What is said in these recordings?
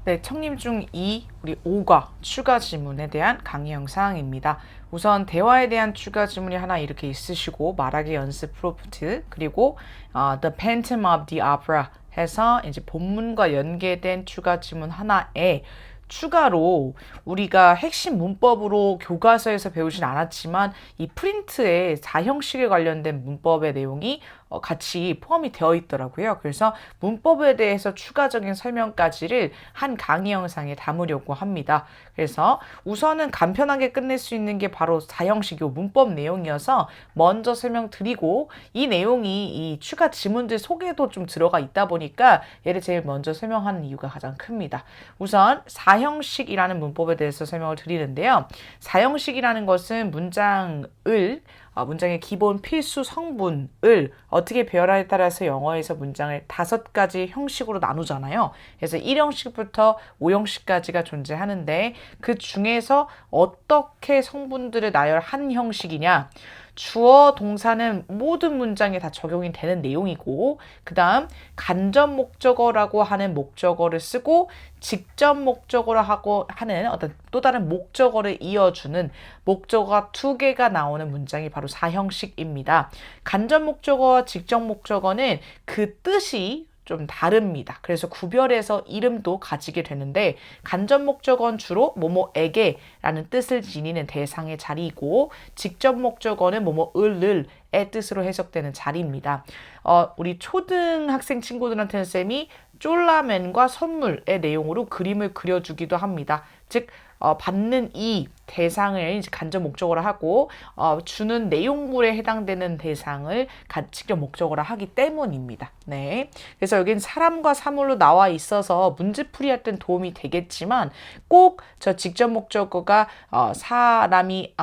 네, 청림 중 2, 우리 5과 추가 지문에 대한 강의 영상입니다. 우선 대화에 대한 추가 지문이 하나 이렇게 있으시고 말하기 연습 프로프트 그리고 The Phantom of the Opera 해서 이제 본문과 연계된 추가 지문 하나에 추가로 우리가 핵심 문법으로 교과서에서 배우진 않았지만 이 프린트에 4형식에 관련된 문법의 내용이 같이 포함이 되어 있더라고요. 그래서 문법에 대해서 추가적인 설명까지를 한 강의 영상에 담으려고 합니다. 그래서 우선은 간편하게 끝낼 수 있는 게 바로 4형식 요 문법 내용이어서 먼저 설명드리고 이 내용이 이 추가 지문들 속에도 좀 들어가 있다 보니까 얘를 제일 먼저 설명하는 이유가 가장 큽니다. 우선 4형식이라는 문법에 대해서 설명을 드리는데요. 4형식이라는 것은 문장의 기본 필수 성분을 어떻게 배열하에 따라서 영어에서 문장을 5가지 형식으로 나누잖아요. 그래서 1형식부터 5형식까지가 존재하는데 그 중에서 어떻게 성분들을 나열한 형식이냐? 주어, 동사는 모든 문장에 다 적용이 되는 내용이고 그 다음 간접 목적어라고 하는 목적어를 쓰고 직접 목적어로 하고 하는 어떤 또 다른 목적어를 이어주는 목적어가 2개가 나오는 문장이 바로 4형식입니다. 간접 목적어와 직접 목적어는 그 뜻이 좀 다릅니다. 그래서 구별해서 이름도 가지게 되는데 간접 목적어는 주로 뭐뭐에게 라는 뜻을 지니는 대상의 자리이고 직접 목적어는 뭐뭐을의 뜻으로 해석되는 자리입니다. 우리 초등학생 친구들한테는 쌤이 쫄라맨과 선물의 내용으로 그림을 그려주기도 합니다. 즉 받는 이 대상을 이제 간접 목적어로 하고 주는 내용물에 해당되는 대상을 직접 목적어로 하기 때문입니다. 네. 그래서 여긴 사람과 사물로 나와 있어서 문제풀이할 땐 도움이 되겠지만 꼭 저 직접 목적어가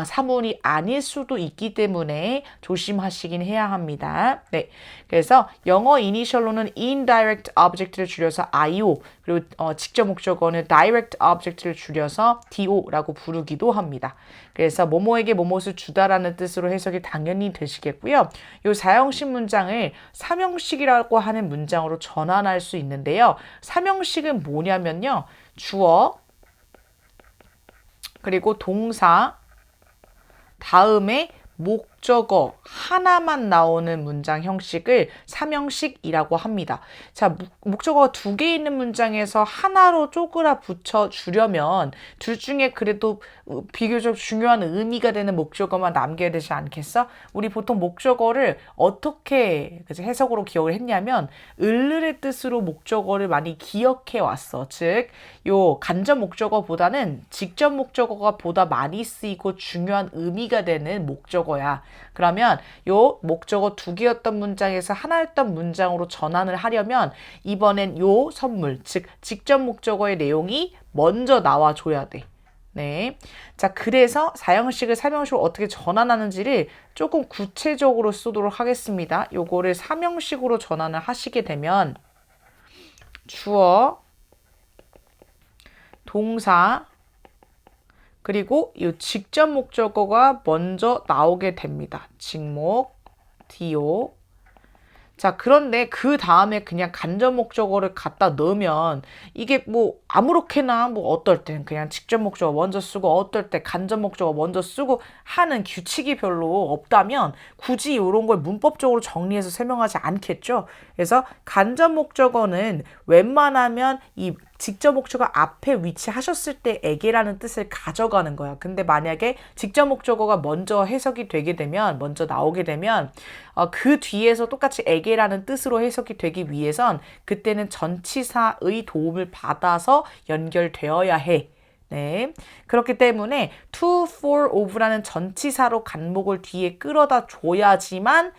사물이 아닐 수도 있기 때문에 조심하시긴 해야 합니다. 네. 그래서 영어 이니셜로는 indirect object를 줄여서 IO 그리고 직접 목적어는 direct object를 줄여서 DO라고 부르기도 합니다. 그래서 뭐뭐에게 뭐뭇을 주다라는 뜻으로 해석이 당연히 되시겠고요. 이 4형식 문장을 3형식이라고 하는 문장으로 전환할 수 있는데요. 3형식은 뭐냐면요. 주어 그리고 동사 다음에 목적어 하나만 나오는 문장 형식을 3형식이라고 합니다. 자, 목적어가 2개 있는 문장에서 하나로 쪼그라 붙여 주려면 둘 중에 그래도 비교적 중요한 의미가 되는 목적어만 남겨야 되지 않겠어? 우리 보통 목적어를 어떻게 해석으로 기억을 했냐면 을의 뜻으로 목적어를 많이 기억해 왔어. 즉, 요 간접 목적어보다는 직접 목적어가 보다 많이 쓰이고 중요한 의미가 되는 목적어야. 그러면 요 목적어 2개였던 문장에서 하나였던 문장으로 전환을 하려면 이번엔 요 선물, 즉 직접 목적어의 내용이 먼저 나와줘야 돼. 네. 자, 그래서 4형식을 3형식으로 어떻게 전환하는지를 조금 구체적으로 쓰도록 하겠습니다. 요거를 3형식으로 전환을 하시게 되면 주어, 동사, 그리고 이 직접 목적어가 먼저 나오게 됩니다. 직목, DO. 자, 그런데 그 다음에 그냥 간접 목적어를 갖다 넣으면 이게 뭐 아무렇게나 뭐 어떨 땐 그냥 직접 목적어 먼저 쓰고 어떨 때 간접 목적어 먼저 쓰고 하는 규칙이 별로 없다면 굳이 이런 걸 문법적으로 정리해서 설명하지 않겠죠. 그래서 간접 목적어는 웬만하면 이 직접 목적어 앞에 위치하셨을 때 에게라는 뜻을 가져가는 거야. 근데 만약에 직접 목적어가 먼저 해석이 되게 되면, 먼저 나오게 되면 그 뒤에서 똑같이 에게라는 뜻으로 해석이 되기 위해선 그때는 전치사의 도움을 받아서 연결되어야 해. 네. 그렇기 때문에 to, for, of라는 전치사로 간목을 뒤에 끌어다 줘야지만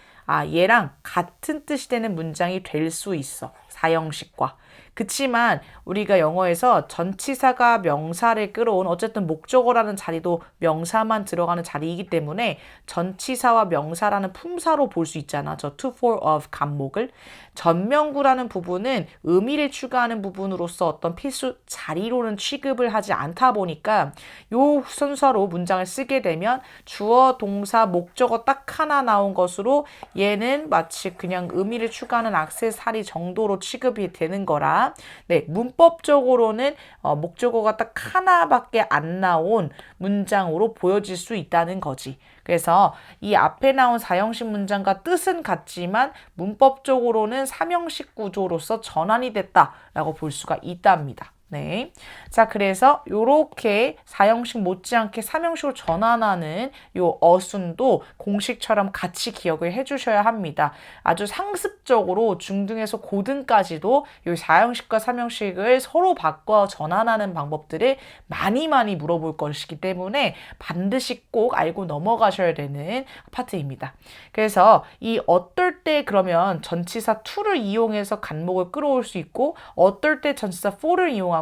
얘랑 같은 뜻이 되는 문장이 될 수 있어. 4형식과. 그치만 우리가 영어에서 전치사가 명사를 끌어온 어쨌든 목적어라는 자리도 명사만 들어가는 자리이기 때문에 전치사와 명사라는 품사로 볼 수 있잖아. 저 to, for, of 간목을. 전명구라는 부분은 의미를 추가하는 부분으로서 어떤 필수 자리로는 취급을 하지 않다 보니까 요 순서로 문장을 쓰게 되면 주어, 동사, 목적어 딱 하나 나온 것으로 얘는 마치 그냥 의미를 추가하는 액세서리 정도로 취급이 되는 거라 있습니다. 네, 문법적으로는 목적어가 딱 하나밖에 안 나온 문장으로 보여질 수 있다는 거지. 그래서 이 앞에 나온 4형식 문장과 뜻은 같지만 문법적으로는 3형식 구조로서 전환이 됐다라고 볼 수가 있답니다. 네. 자, 그래서 요렇게 4형식 못지않게 3형식으로 전환하는 요 어순도 공식처럼 같이 기억을 해주셔야 합니다. 아주 상습적으로 중등에서 고등까지도 요 4형식과 3형식을 서로 바꿔 전환하는 방법들을 많이 물어볼 것이기 때문에 반드시 꼭 알고 넘어가셔야 되는 파트입니다. 그래서 이 어떨 때 그러면 전치사 to를 이용해서 간목을 끌어올 수 있고 어떨 때 전치사 for를 이용하고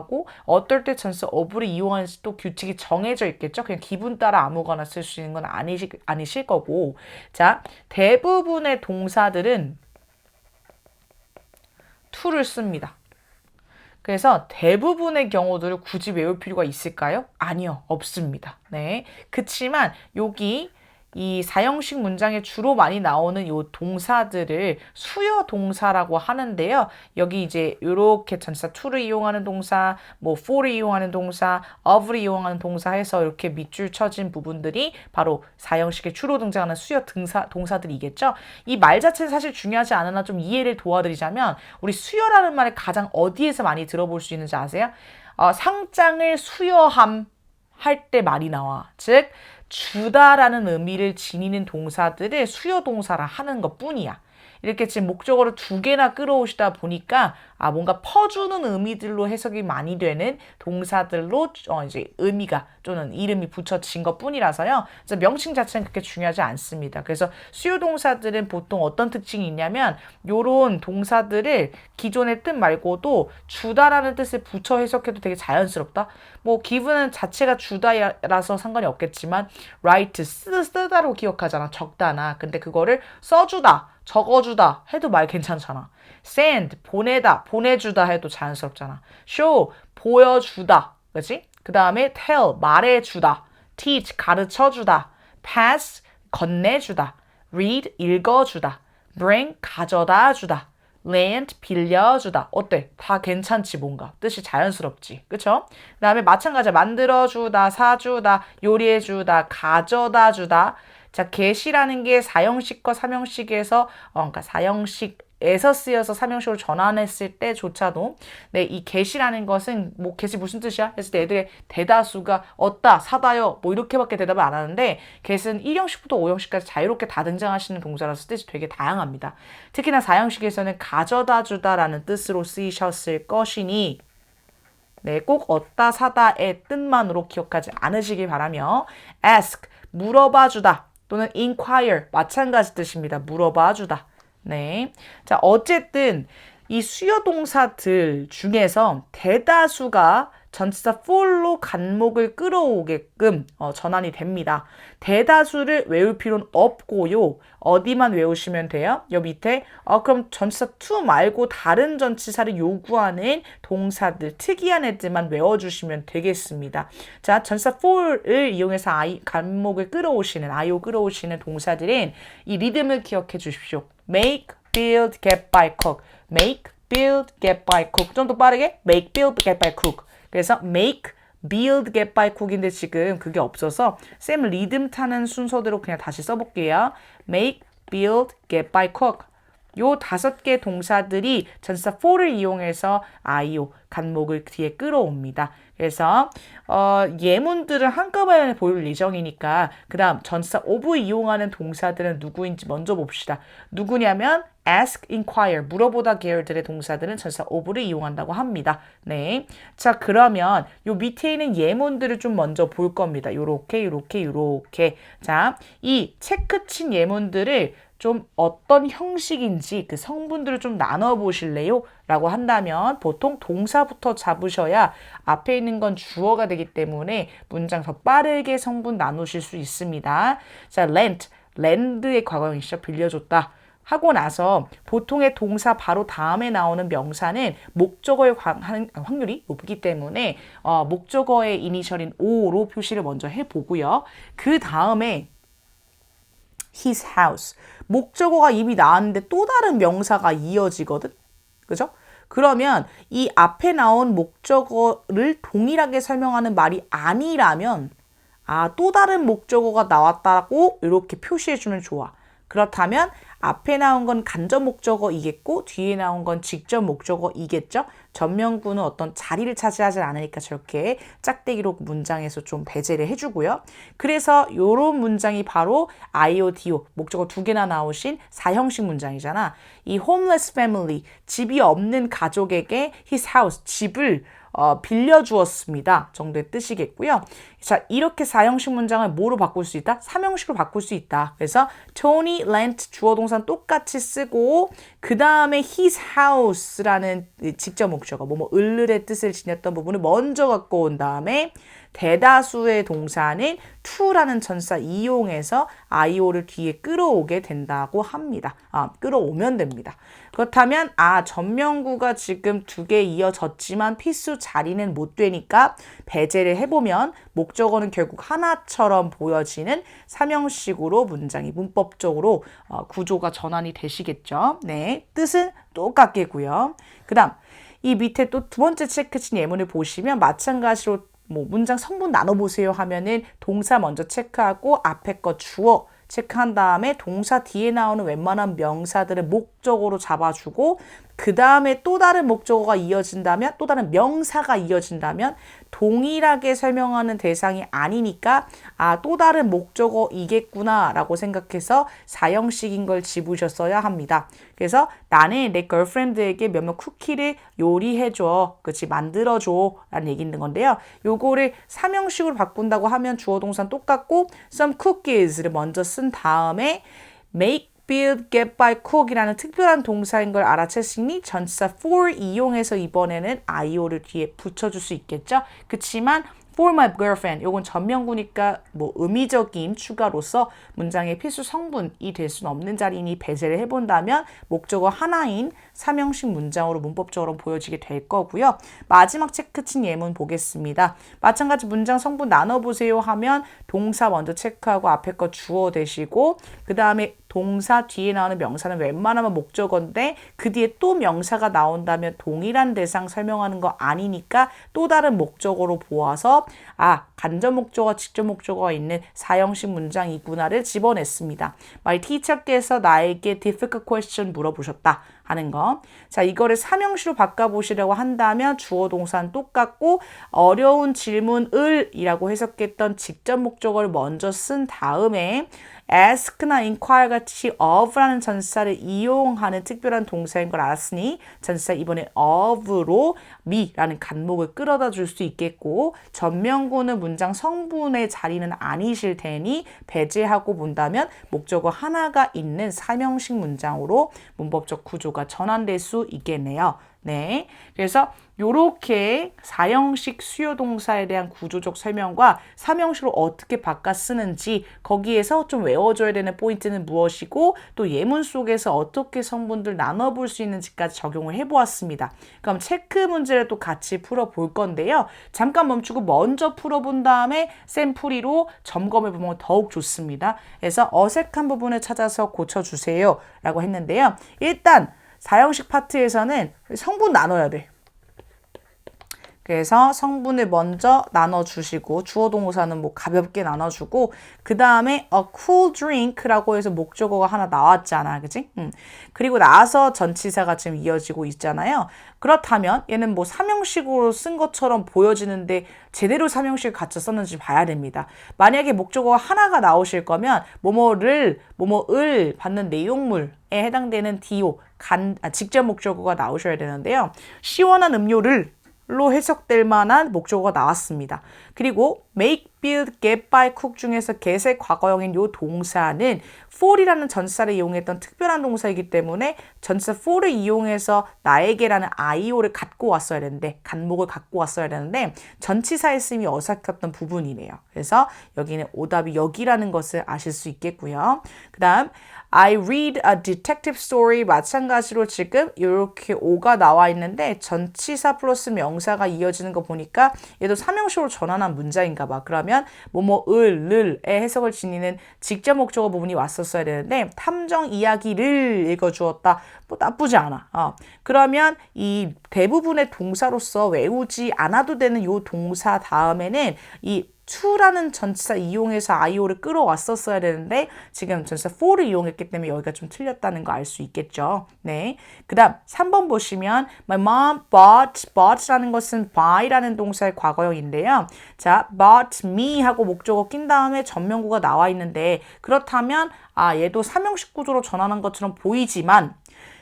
어떨 때 전치사 of를 이용하는지 또 규칙이 정해져 있겠죠. 그냥 기분 따라 아무거나 쓸 수 있는 건 아니실 거고. 자, 대부분의 동사들은 to를 씁니다. 그래서 대부분의 경우들을 굳이 외울 필요가 있을까요? 아니요, 없습니다. 네. 그치만 여기 이 4형식 문장에 주로 많이 나오는 요 동사들을 수요 동사라고 하는데요. 여기 이제 요렇게 전치사 to를 이용하는 동사, 뭐 for를 이용하는 동사, of를 이용하는 동사 해서 이렇게 밑줄 쳐진 부분들이 바로 4형식에 주로 등장하는 수요 동사들이겠죠. 이 말 자체는 사실 중요하지 않으나 좀 이해를 도와드리자면 우리 수요라는 말을 가장 어디에서 많이 들어볼 수 있는지 아세요? 상장을 수여함 할 때 말이 나와. 즉 주다라는 의미를 지니는 동사들을 수요 동사라 하는 것 뿐이야. 이렇게 지금 목적어를 2개나 끌어오시다 보니까 뭔가 퍼주는 의미들로 해석이 많이 되는 동사들로 이제 의미가 또는 이름이 붙여진 것 뿐이라서요. 그래서 명칭 자체는 그렇게 중요하지 않습니다. 그래서 수요 동사들은 보통 어떤 특징이 있냐면 요런 동사들을 기존의 뜻 말고도 주다라는 뜻을 붙여 해석해도 되게 자연스럽다. 뭐 기분은 자체가 주다라서 상관이 없겠지만 write 쓰다로 기억하잖아. 적다나. 근데 그거를 써주다. 적어주다 해도 말 괜찮잖아. send 보내다 보내주다 해도 자연스럽잖아. show 보여주다 그치? 그 다음에 tell 말해주다. teach 가르쳐주다. pass 건네주다. read 읽어주다. bring 가져다주다. lend 빌려주다. 어때? 다 괜찮지 뭔가. 뜻이 자연스럽지. 그쵸? 그 다음에 마찬가지야. 만들어주다 사주다 요리해주다 가져다주다. 자, get이라는 게 4형식과 3형식에서 그러니까 4형식에서 쓰여서 3형식으로 전환했을 때조차도 네, 이 get이라는 것은 뭐 get이 무슨 뜻이야? 했을 때 애들의 대다수가 얻다, 사다요 뭐 이렇게밖에 대답을 안 하는데 get은 1형식부터 5형식까지 자유롭게 다 등장하시는 동사라서 뜻이 되게 다양합니다. 특히나 4형식에서는 가져다 주다라는 뜻으로 쓰이셨을 것이니 네, 꼭 얻다, 사다의 뜻만으로 기억하지 않으시길 바라며 ask, 물어봐주다 또는 inquire 마찬가지 뜻입니다. 물어봐주다. 네. 자, 어쨌든 이 수요 동사들 중에서 대다수가 전치사 for로 간목을 끌어오게끔 전환이 됩니다. 대다수를 외울 필요는 없고요. 어디만 외우시면 돼요? 여기 밑에 그럼 전치사 to 말고 다른 전치사를 요구하는 동사들, 특이한 애들만 외워주시면 되겠습니다. 자, 전치사 for를 이용해서 간목을 끌어오시는, IO 끌어오시는 동사들은 이 리듬을 기억해 주십시오. make, build, get by, cook. make, build, get by, cook. 좀 더 빠르게 make, build, get by, cook. 그래서 make, build, get by, cook인데 지금 그게 없어서 쌤 리듬 타는 순서대로 그냥 다시 써볼게요. make, build, get by, cook. 요 5개 동사들이 전치사 for를 이용해서 IO, 간목을 뒤에 끌어옵니다. 그래서 예문들을 한꺼번에 볼 예정이니까 그 다음 전치사 of 이용하는 동사들은 누구인지 먼저 봅시다. 누구냐면 ask, inquire, 물어보다 계열들의 동사들은 전치사 of를 이용한다고 합니다. 네. 자, 그러면 요 밑에 있는 예문들을 좀 먼저 볼 겁니다. 요렇게. 자, 이 체크친 예문들을 좀 어떤 형식인지 그 성분들을 좀 나눠보실래요? 라고 한다면 보통 동사부터 잡으셔야 앞에 있는 건 주어가 되기 때문에 문장 더 빠르게 성분 나누실 수 있습니다. 자, lent, lend의 과거형이죠. 빌려줬다. 하고 나서 보통의 동사 바로 다음에 나오는 명사는 목적어의 확률이 높기 때문에 목적어의 이니셜인 O로 표시를 먼저 해보고요. 그 다음에 his house. 목적어가 이미 나왔는데 또 다른 명사가 이어지거든. 그죠? 그러면 이 앞에 나온 목적어를 동일하게 설명하는 말이 아니라면 또 다른 목적어가 나왔다고 이렇게 표시해주면 좋아. 그렇다면 앞에 나온 건 간접 목적어이겠고 뒤에 나온 건 직접 목적어이겠죠? 전면구는 어떤 자리를 차지하지 않으니까 저렇게 짝대기로 문장에서 좀 배제를 해주고요. 그래서 이런 문장이 바로 IODO, 목적어 두 개나 나오신 4형식 문장이잖아. 이 homeless family, 집이 없는 가족에게 his house, 집을 빌려주었습니다. 정도의 뜻이겠고요. 자, 이렇게 4형식 문장을 뭐로 바꿀 수 있다? 3형식으로 바꿀 수 있다. 그래서 Tony lent 주어 동사는 똑같이 쓰고 그 다음에 his house라는 직접 목적어, 을의 뜻을 지녔던 부분을 먼저 갖고 온 다음에 대다수의 동사는 to라는 전사 이용해서 IO를 뒤에 끌어오게 된다고 합니다. 끌어오면 됩니다. 그렇다면 전면구가 지금 두 개 이어졌지만 필수 자리는 못 되니까 배제를 해보면 목적어는 결국 하나처럼 보여지는 3형식으로 문장이 문법적으로 구조가 전환이 되시겠죠. 네, 뜻은 똑같겠고요. 그 다음 이 밑에 또 두 번째 체크친 예문을 보시면 마찬가지로 문장 성분 나눠보세요 하면은 동사 먼저 체크하고 앞에 거 주어 체크한 다음에 동사 뒤에 나오는 웬만한 명사들을 목적어로 잡아주고 그 다음에 또 다른 목적어가 이어진다면 또 다른 명사가 이어진다면 동일하게 설명하는 대상이 아니니까 또 다른 목적어이겠구나 라고 생각해서 4형식인 걸 집으셨어야 합니다. 그래서 나는 내 걸프렌드에게 몇몇 쿠키를 요리해줘, 그치, 만들어줘 라는 얘기 있는 건데요. 요거를 3형식으로 바꾼다고 하면 주어 동사는 똑같고 some cookies를 먼저 쓴 다음에 make build, get by, cook이라는 특별한 동사인 걸 알아챘으니 전치사 for 이용해서 이번에는 IO를 뒤에 붙여줄 수 있겠죠. 그치만 for my girlfriend 요건 전면구니까 의미적인 추가로서 문장의 필수 성분이 될 수는 없는 자리니 배제를 해본다면 목적어 하나인 3형식 문장으로 문법적으로 보여지게 될 거고요. 마지막 체크친 예문 보겠습니다. 마찬가지 문장 성분 나눠보세요 하면 동사 먼저 체크하고 앞에 거 주어 대시고 그 다음에 동사 뒤에 나오는 명사는 웬만하면 목적어인데 그 뒤에 또 명사가 나온다면 동일한 대상 설명하는 거 아니니까 또 다른 목적어로 보아서 간접 목적어, 직접 목적어가 있는 4형식 문장이구나를 집어냈습니다. My teacher께서 나에게 difficult question 물어보셨다 하는 거. 자, 이거를 3형식으로 바꿔보시려고 한다면 주어 동사는 똑같고 어려운 질문을 이라고 해석했던 직접 목적어를 먼저 쓴 다음에 ask나 inquire 같이 of라는 전치사를 이용하는 특별한 동사인 걸 알았으니 전치사 이번에 of로 me라는 간목을 끌어다 줄 수 있겠고 전면구는 문장 성분의 자리는 아니실 테니 배제하고 본다면 목적어 하나가 있는 3형식 문장으로 문법적 구조가 전환될 수 있겠네요. 네, 그래서 요렇게 4형식 수요 동사에 대한 구조적 설명과 3형식으로 어떻게 바꿔 쓰는지 거기에서 좀 외워줘야 되는 포인트는 무엇이고 또 예문 속에서 어떻게 성분들 나눠볼 수 있는지까지 적용을 해보았습니다. 그럼 체크 문제를 또 같이 풀어볼 건데요. 잠깐 멈추고 먼저 풀어본 다음에 샘풀이로 점검해보면 더욱 좋습니다. 그래서 어색한 부분을 찾아서 고쳐주세요 라고 했는데요. 일단 4형식 파트에서는 성분 나눠야 돼. 그래서 성분을 먼저 나눠주시고 주어 동사는 가볍게 나눠주고 그 다음에 a cool drink라고 해서 목적어가 하나 나왔잖아. 그치? 그리고 나서 전치사가 지금 이어지고 있잖아요. 그렇다면 얘는 3형식으로 쓴 것처럼 보여지는데 제대로 3형식을 갖춰 썼는지 봐야 됩니다. 만약에 목적어가 하나가 나오실 거면 뭐뭐를, 뭐뭐을 받는 내용물에 해당되는 DO, 직접 목적어가 나오셔야 되는데요. 시원한 음료를 로 해석될 만한 목적어가 나왔습니다. 그리고 make, build, get by, cook 중에서 get의 과거형인 이 동사는 for이라는 전치사를 이용했던 특별한 동사이기 때문에 전치사 for를 이용해서 나에게라는 IO를 갖고 왔어야 되는데 간목을 갖고 왔어야 되는데 전치사의 쓰임이 어색했던 부분이네요. 그래서 여기는 오답이 여기라는 것을 아실 수 있겠고요. 그 다음 I read a detective story 마찬가지로 지금 이렇게 오가 나와 있는데 전치사 플러스 명사가 이어지는 거 보니까 얘도 3형식으로 전환한 문장인가 될까 봐. 그러면 뭐뭐을의 해석을 지니는 직접 목적어 부분이 왔었어야 되는데 탐정 이야기를 읽어주었다. 뭐 나쁘지 않아. 그러면 이 대부분의 동사로서 외우지 않아도 되는 이 동사 다음에는 이 to라는 전치사 이용해서 IO를 끌어왔었어야 되는데 지금 전치사 for를 이용했기 때문에 여기가 좀 틀렸다는 거 알 수 있겠죠. 네. 그 다음 3번 보시면 My mom bought라는 것은 buy라는 동사의 과거형인데요. 자, bought me 하고 목적어 낀 다음에 전명구가 나와 있는데 그렇다면 얘도 삼형식 구조로 전환한 것처럼 보이지만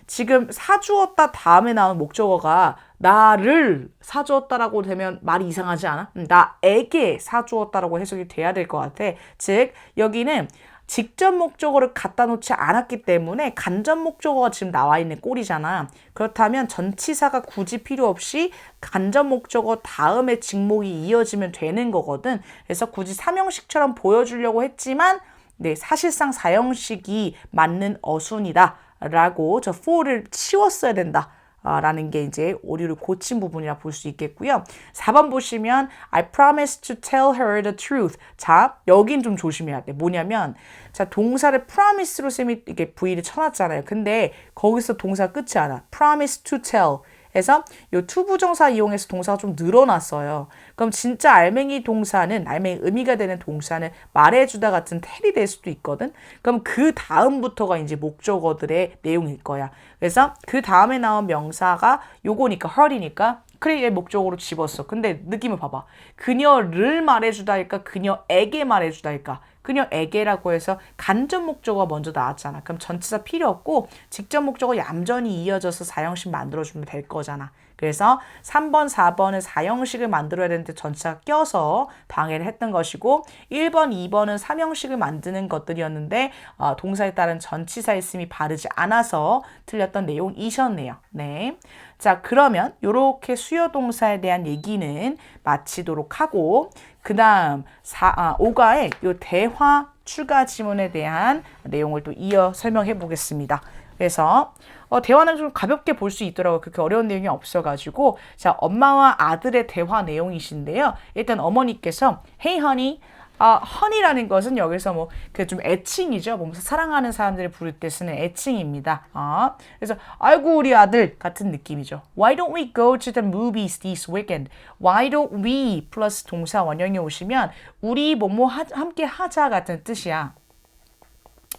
지금 사주었다 다음에 나온 목적어가 나를 사주었다라고 되면 말이 이상하지 않아? 나에게 사주었다라고 해석이 돼야 될 것 같아. 즉 여기는 직접 목적어를 갖다 놓지 않았기 때문에 간접 목적어가 지금 나와 있는 꼴이잖아. 그렇다면 전치사가 굳이 필요 없이 간접 목적어 다음에 직목이 이어지면 되는 거거든. 그래서 굳이 삼형식처럼 보여주려고 했지만 네, 사실상 사형식이 맞는 어순이다. 라고 저 for를 치웠어야 된다. 라는 게 이제 오류를 고친 부분이라 볼 수 있겠고요. 4번 보시면 I promised to tell her the truth. 자, 여긴 좀 조심해야 돼. 뭐냐면 자, 동사를 promise로 쌤이 이렇게 V를 쳐놨잖아요. 근데 거기서 동사 끝이 않아. promise to tell. 해서 이 투부정사 이용해서 동사가 좀 늘어났어요. 그럼 진짜 알맹이 동사는 알맹이 의미가 되는 동사는 말해주다 같은 텔이 될 수도 있거든. 그럼 그 다음부터가 이제 목적어들의 내용일 거야. 그래서 그 다음에 나온 명사가 요거니까 her이니까 그래 얘 목적어로 집었어. 근데 느낌을 봐봐. 그녀를 말해주다 할까 그녀에게 말해주다 할까. 그녀에게라고 해서 간접 목적어가 먼저 나왔잖아. 그럼 전치사 필요 없고 직접 목적어 얌전히 이어져서 사형식 만들어주면 될 거잖아. 그래서 3번, 4번은 사형식을 만들어야 되는데 전치사가 껴서 방해를 했던 것이고 1번, 2번은 삼형식을 만드는 것들이었는데 동사에 따른 전치사의 쓰임이 바르지 않아서 틀렸던 내용이셨네요. 네. 자, 그러면 이렇게 수요 동사에 대한 얘기는 마치도록 하고 그 다음 5가의 요 대화 추가 지문에 대한 내용을 또 이어 설명해 보겠습니다. 그래서 대화는 좀 가볍게 볼 수 있더라고요. 그렇게 어려운 내용이 없어가지고 자, 엄마와 아들의 대화 내용이신데요. 일단 어머니께서 Hey honey, honey라는 것은 여기서 뭐 그 좀 애칭이죠. 몸소 사랑하는 사람들을 부를 때 쓰는 애칭입니다. 그래서 아이고 우리 아들 같은 느낌이죠. Why don't we go to the movies this weekend? Why don't we 플러스 동사 원형이 오시면 우리 뭐뭐 함께 하자 같은 뜻이야.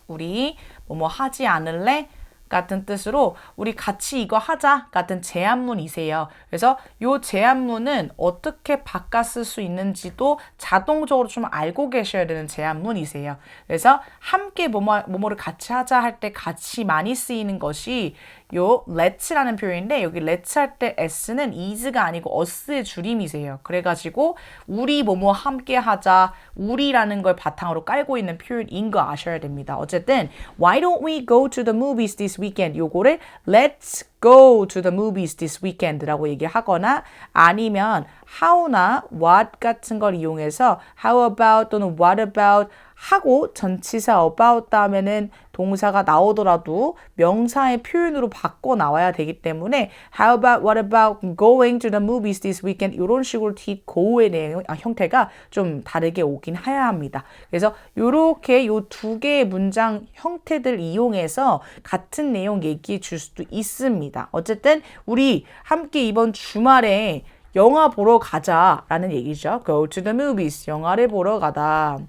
우리 뭐뭐 하지 않을래? 같은 뜻으로 우리 같이 이거 하자 같은 제안문이세요. 그래서 이 제안문은 어떻게 바꿔 쓸 수 있는지도 자동적으로 좀 알고 계셔야 되는 제안문이세요. 그래서 함께 뭐뭐를 같이 하자 할 때 같이 많이 쓰이는 것이 요 let's라는 표현인데 여기 let's 할 때 s는 is가 아니고 us의 줄임이세요. 그래가지고 우리 뭐뭐 함께 하자 우리라는 걸 바탕으로 깔고 있는 표현인 거 아셔야 됩니다. 어쨌든 why don't we go to the movies this weekend? 요거를 let's go to the movies this weekend라고 얘기하거나 아니면 how나 what 같은 걸 이용해서 how about 또는 what about 하고 전치사 about 다음에는 동사가 나오더라도 명사의 표현으로 바꿔 나와야 되기 때문에 how about, what about going to the movies this weekend 이런 식으로 go의 내용, 형태가 좀 다르게 오긴 해야 합니다. 그래서 이렇게 요 두 개의 문장 형태들 이용해서 같은 내용 얘기해 줄 수도 있습니다. 어쨌든 우리 함께 이번 주말에 영화 보러 가자라는 얘기죠. Go to the movies. 영화를 보러 가다.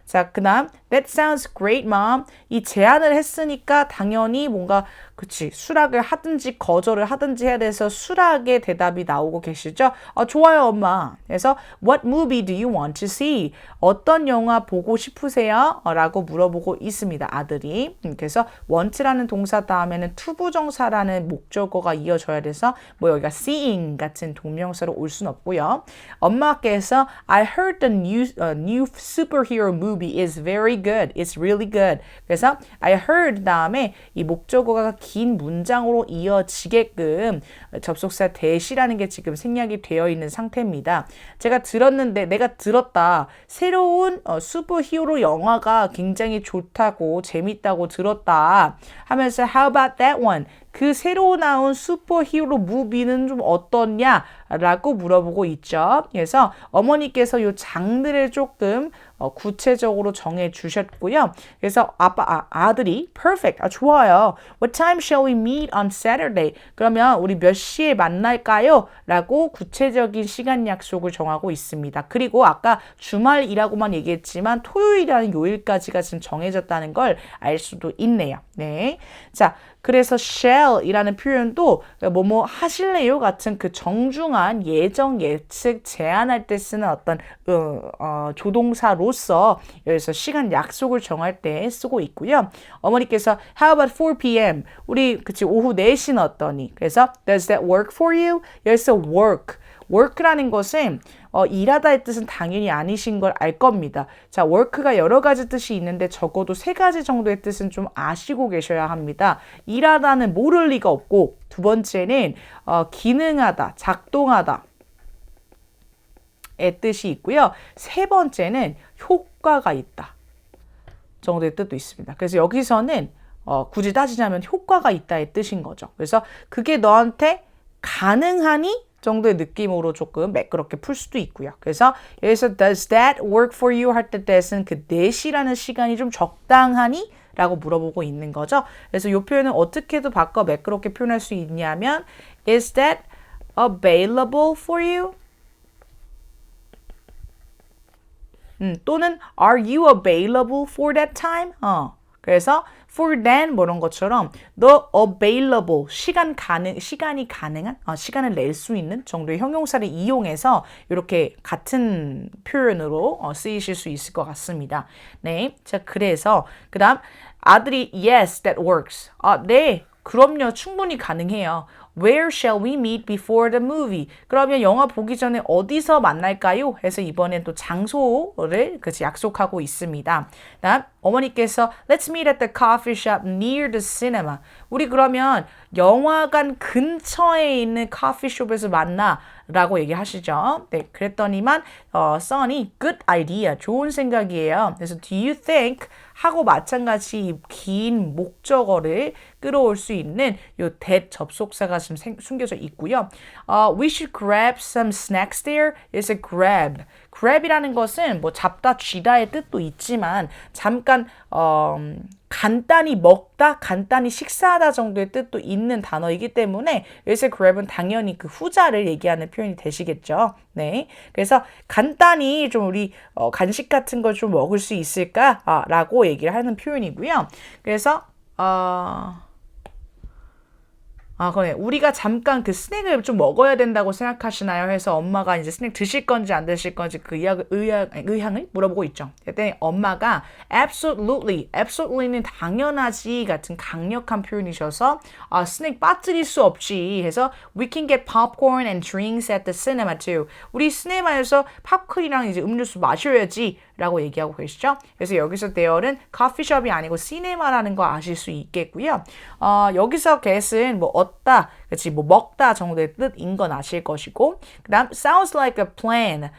자, 그 다음 That sounds great, mom. 이 제안을 했으니까 당연히 뭔가 그치 수락을 하든지 거절을 하든지 해야 돼서 수락의 대답이 나오고 계시죠? 좋아요, 엄마. 그래서 What movie do you want to see? 어떤 영화 보고 싶으세요? 라고 물어보고 있습니다, 아들이. 그래서 want라는 동사 다음에는 투부정사라는 목적어가 이어져야 돼서 뭐 여기가 seeing 같은 동명사로 올 순 없고요. 엄마께서 I heard the new superhero movie is very good. It's really good. 그래서 I heard 다음에 이 목적어가 긴 문장으로 이어지게끔 접속사 대시라는 게 지금 생략이 되어 있는 상태입니다. 제가 들었는데 내가 들었다. 새로운 슈퍼히어로 영화가 굉장히 좋다고 재밌다고 들었다 하면서 How about that one? 그 새로 나온 슈퍼히어로 무비는 좀 어떻냐? 라고 물어보고 있죠. 그래서 어머니께서 요 장들을 조금 구체적으로 정해 주셨고요. 그래서 아들이 perfect, 좋아요. What time shall we meet on Saturday? 그러면 우리 몇 시에 만날까요? 라고 구체적인 시간 약속을 정하고 있습니다. 그리고 아까 주말이라고만 얘기했지만 토요일이라는 요일까지가 지금 정해졌다는 걸 알 수도 있네요. 네. 자, 그래서 shall이라는 표현도 뭐뭐 하실래요? 같은 그 정중한 예정, 예측, 제안할 때 쓰는 어떤 조동사로서 여기서 시간 약속을 정할 때 쓰고 있고요. 어머니께서 How about 4 p.m.? 우리 그치 오후 4시는 어떠니? 그래서 Does that work for you? 여기서 work. work라는 것은 일하다의 뜻은 당연히 아니신 걸 알 겁니다. 자, work가 여러 가지 뜻이 있는데 적어도 3가지 정도의 뜻은 좀 아시고 계셔야 합니다. 일하다는 모를 리가 없고, 두 번째는 기능하다, 작동하다 의 뜻이 있고요. 세 번째는 효과가 있다 정도의 뜻도 있습니다. 그래서 여기서는 굳이 따지자면 효과가 있다의 뜻인 거죠. 그래서 그게 너한테 가능하니? 정도의 느낌으로 조금 매끄럽게 풀 수도 있고요. 그래서 여기서 does that work for you 할 때 that은 그 4시라는 시간이 좀 적당하니? 라고 물어보고 있는 거죠. 그래서 이 표현은 어떻게도 바꿔 매끄럽게 표현할 수 있냐면 is that available for you? 또는 are you available for that time? 그래서 for then 뭐 이런 것처럼 the available 시간이 가능한 시간을 낼 수 있는 정도의 형용사를 이용해서 이렇게 같은 표현으로 쓰이실 수 있을 것 같습니다. 네, 자 그래서 그다음 아들이 yes that works. 네, 그럼요 충분히 가능해요. Where shall we meet before the movie? 그러면 영화 보기 전에 어디서 만날까요? 해서 이번엔 또 장소를 약속하고 있습니다. 다음 어머니께서 Let's meet at the coffee shop near the cinema. 우리 그러면 영화관 근처에 있는 커피숍에서 만나 라고 얘기하시죠. 네, 그랬더니만 son이 good idea, 좋은 생각이에요. 그래서 do you think 하고 마찬가지 긴 목적어를 끌어올 수 있는 요 that 접속사가 지금 숨겨져 있고요. We should grab some snacks there. is a grab. grab이라는 것은 뭐 잡다, 쥐다의 뜻도 있지만 잠깐 간단히 먹다, 간단히 식사하다 정도의 뜻도 있는 단어이기 때문에 여기서 grab은 당연히 그 후자를 얘기하는 표현이 되시겠죠. 네, 그래서 간단히 좀 우리 간식 같은 걸 좀 먹을 수 있을까? 라고 얘기를 하는 표현이고요. 그래서 그래. 우리가 잠깐 그 스낵을 좀 먹어야 된다고 생각하시나요? 해서 엄마가 이제 스낵 드실 건지 안 드실 건지 그 의향을 물어보고 있죠. 그랬더니 엄마가 absolutely는 당연하지 같은 강력한 표현이셔서 스낵 빠뜨릴 수 없지 해서 we can get popcorn and drinks at the cinema too. 우리 시네마에서 팝콘이랑 이제 음료수 마셔야지 라고 얘기하고 계시죠. 그래서 여기서 there은 커피숍이 아니고 시네마라는 거 아실 수 있겠고요. 여기서 get은 뭐 얻다, 그치, 뭐 먹다 정도의 뜻인 건 아실 것이고, 그 다음 sounds like a plan.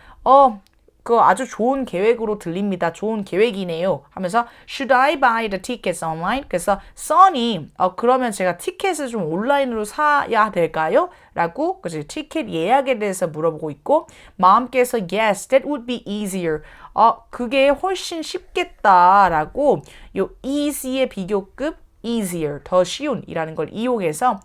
그거 아주 좋은 계획으로 들립니다. 좋은 계획이네요. 하면서 should I buy the tickets online? 그래서 son이 그러면 제가 티켓을 좀 온라인으로 사야 될까요? 라고 그치 티켓 예약에 대해서 물어보고 있고 mom께서 yes, that would be easier. 그게 훨씬 쉽겠다라고 요 easy의 비교급 easier, 더 쉬운 이라는 걸 이용해서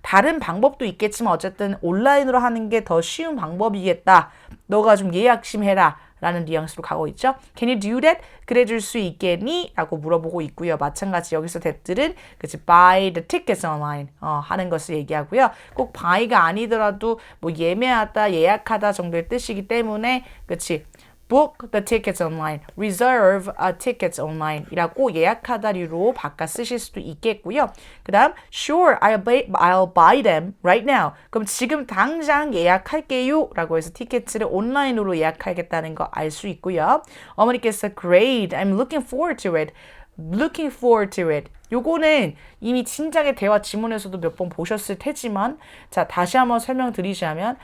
다른 방법도 있겠지만 어쨌든 온라인으로 하는 게 더 쉬운 방법이겠다. 너가 좀 예약심 해라 라는 뉘앙스로 가고 있죠. Can you do that? 그래 줄 수 있겠니? 라고 물어보고 있고요. 마찬가지 여기서 that들은 그치 buy the tickets online 하는 것을 얘기하고요. 꼭 buy가 아니더라도 뭐 예매하다, 예약하다 정도의 뜻이기 때문에 그치 book the tickets online, reserve tickets online 이라고 예약하다류로 바꿔 쓰실 수도 있겠고요. 그 다음 sure, I'll buy them right now. 그럼 지금 당장 예약할게요 라고 해서 티켓을 온라인으로 예약하겠다는 거 알 수 있고요. 어머니께서 great, I'm looking forward to it. looking forward to it. 요거는 이미 진작에 대화 지문에서도 몇 번 보셨을 테지만 자 다시 한번 설명드리자면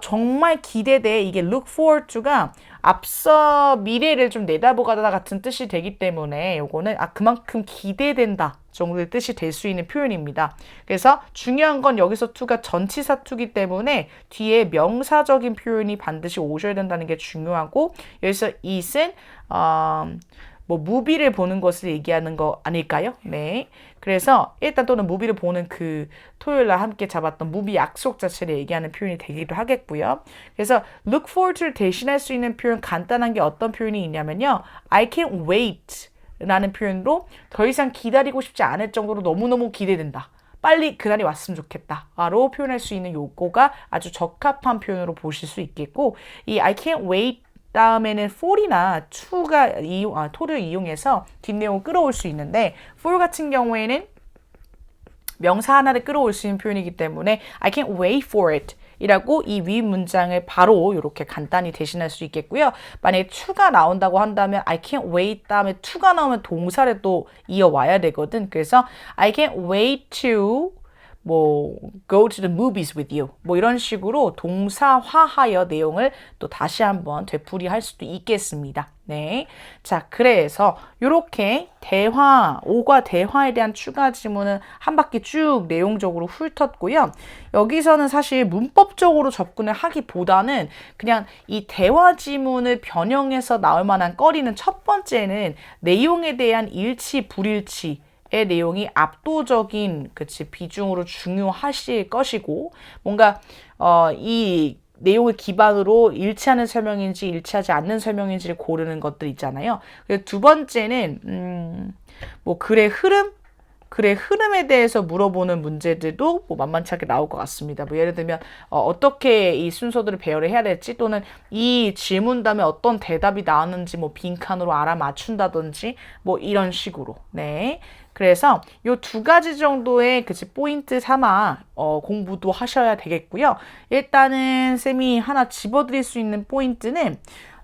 정말 기대돼. 이게 look forward to가 앞서 미래를 좀 내다보다 같은 뜻이 되기 때문에 요거는 그만큼 기대된다 정도의 뜻이 될 수 있는 표현입니다. 그래서 중요한 건 여기서 to가 전치사 to이기 때문에 뒤에 명사적인 표현이 반드시 오셔야 된다는 게 중요하고 여기서 it은 뭐 무비를 보는 것을 얘기하는 거 아닐까요? 네. 그래서 일단 또는 무비를 보는 그 토요일 날 함께 잡았던 무비 약속 자체를 얘기하는 표현이 되기도 하겠고요. 그래서 look forward to를 대신할 수 있는 표현 간단한 게 어떤 표현이 있냐면요. I can't wait 라는 표현으로 더 이상 기다리고 싶지 않을 정도로 너무너무 기대된다. 빨리 그날이 왔으면 좋겠다. 로 표현할 수 있는 요거가 아주 적합한 표현으로 보실 수 있겠고 이 I can't wait 다음에는 for이나 to를 이용해서 뒷내용을 끌어올 수 있는데 for 같은 경우에는 명사 하나를 끌어올 수 있는 표현이기 때문에 I can't wait for it 이라고 이 위 문장을 바로 이렇게 간단히 대신할 수 있겠고요. 만약에 to가 나온다고 한다면 I can't wait 다음에 to가 나오면 동사를 또 이어와야 되거든. 그래서 I can't wait to 뭐 go to the movies with you 뭐 이런 식으로 동사화하여 내용을 또 다시 한번 되풀이할 수도 있겠습니다. 네, 자 그래서 이렇게 대화, 오과 대화에 대한 추가 지문은 한 바퀴 쭉 내용적으로 훑었고요. 여기서는 사실 문법적으로 접근을 하기보다는 그냥 이 대화 지문을 변형해서 나올 만한 거리는 첫 번째는 내용에 대한 일치, 불일치 의 내용이 압도적인 비중으로 중요하실 것이고 뭔가 이 내용을 기반으로 일치하는 설명인지 일치하지 않는 설명인지를 고르는 것들 있잖아요. 그리고 두 번째는 뭐 글의 흐름에 대해서 물어보는 문제들도 뭐 만만치 않게 나올 것 같습니다. 뭐 예를 들면 어떻게 이 순서들을 배열을 해야 될지 또는 이 질문 다음에 어떤 대답이 나왔는지 뭐 빈칸으로 알아맞춘다든지 뭐 이런 식으로. 네. 그래서 요 두 가지 정도의 포인트 삼아 공부도 하셔야 되겠고요. 일단은 쌤이 하나 집어드릴 수 있는 포인트는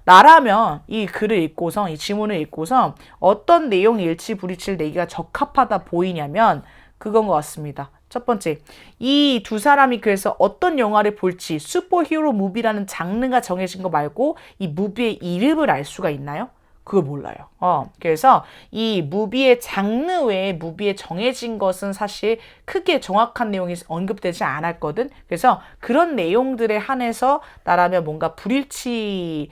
나라면 이 글을 읽고서 이 지문을 읽고서 어떤 내용 일치 불일치를 내기가 적합하다 보이냐면 그건 것 같습니다. 첫 번째, 이 두 사람이 그래서 어떤 영화를 볼지 슈퍼히어로 무비라는 장르가 정해진 거 말고 이 무비의 이름을 알 수가 있나요? 그걸 몰라요. 그래서 이 무비의 장르 외에 무비에 정해진 것은 사실 크게 정확한 내용이 언급되지 않았거든. 그래서 그런 내용들에 한해서 나라면 뭔가 불일치의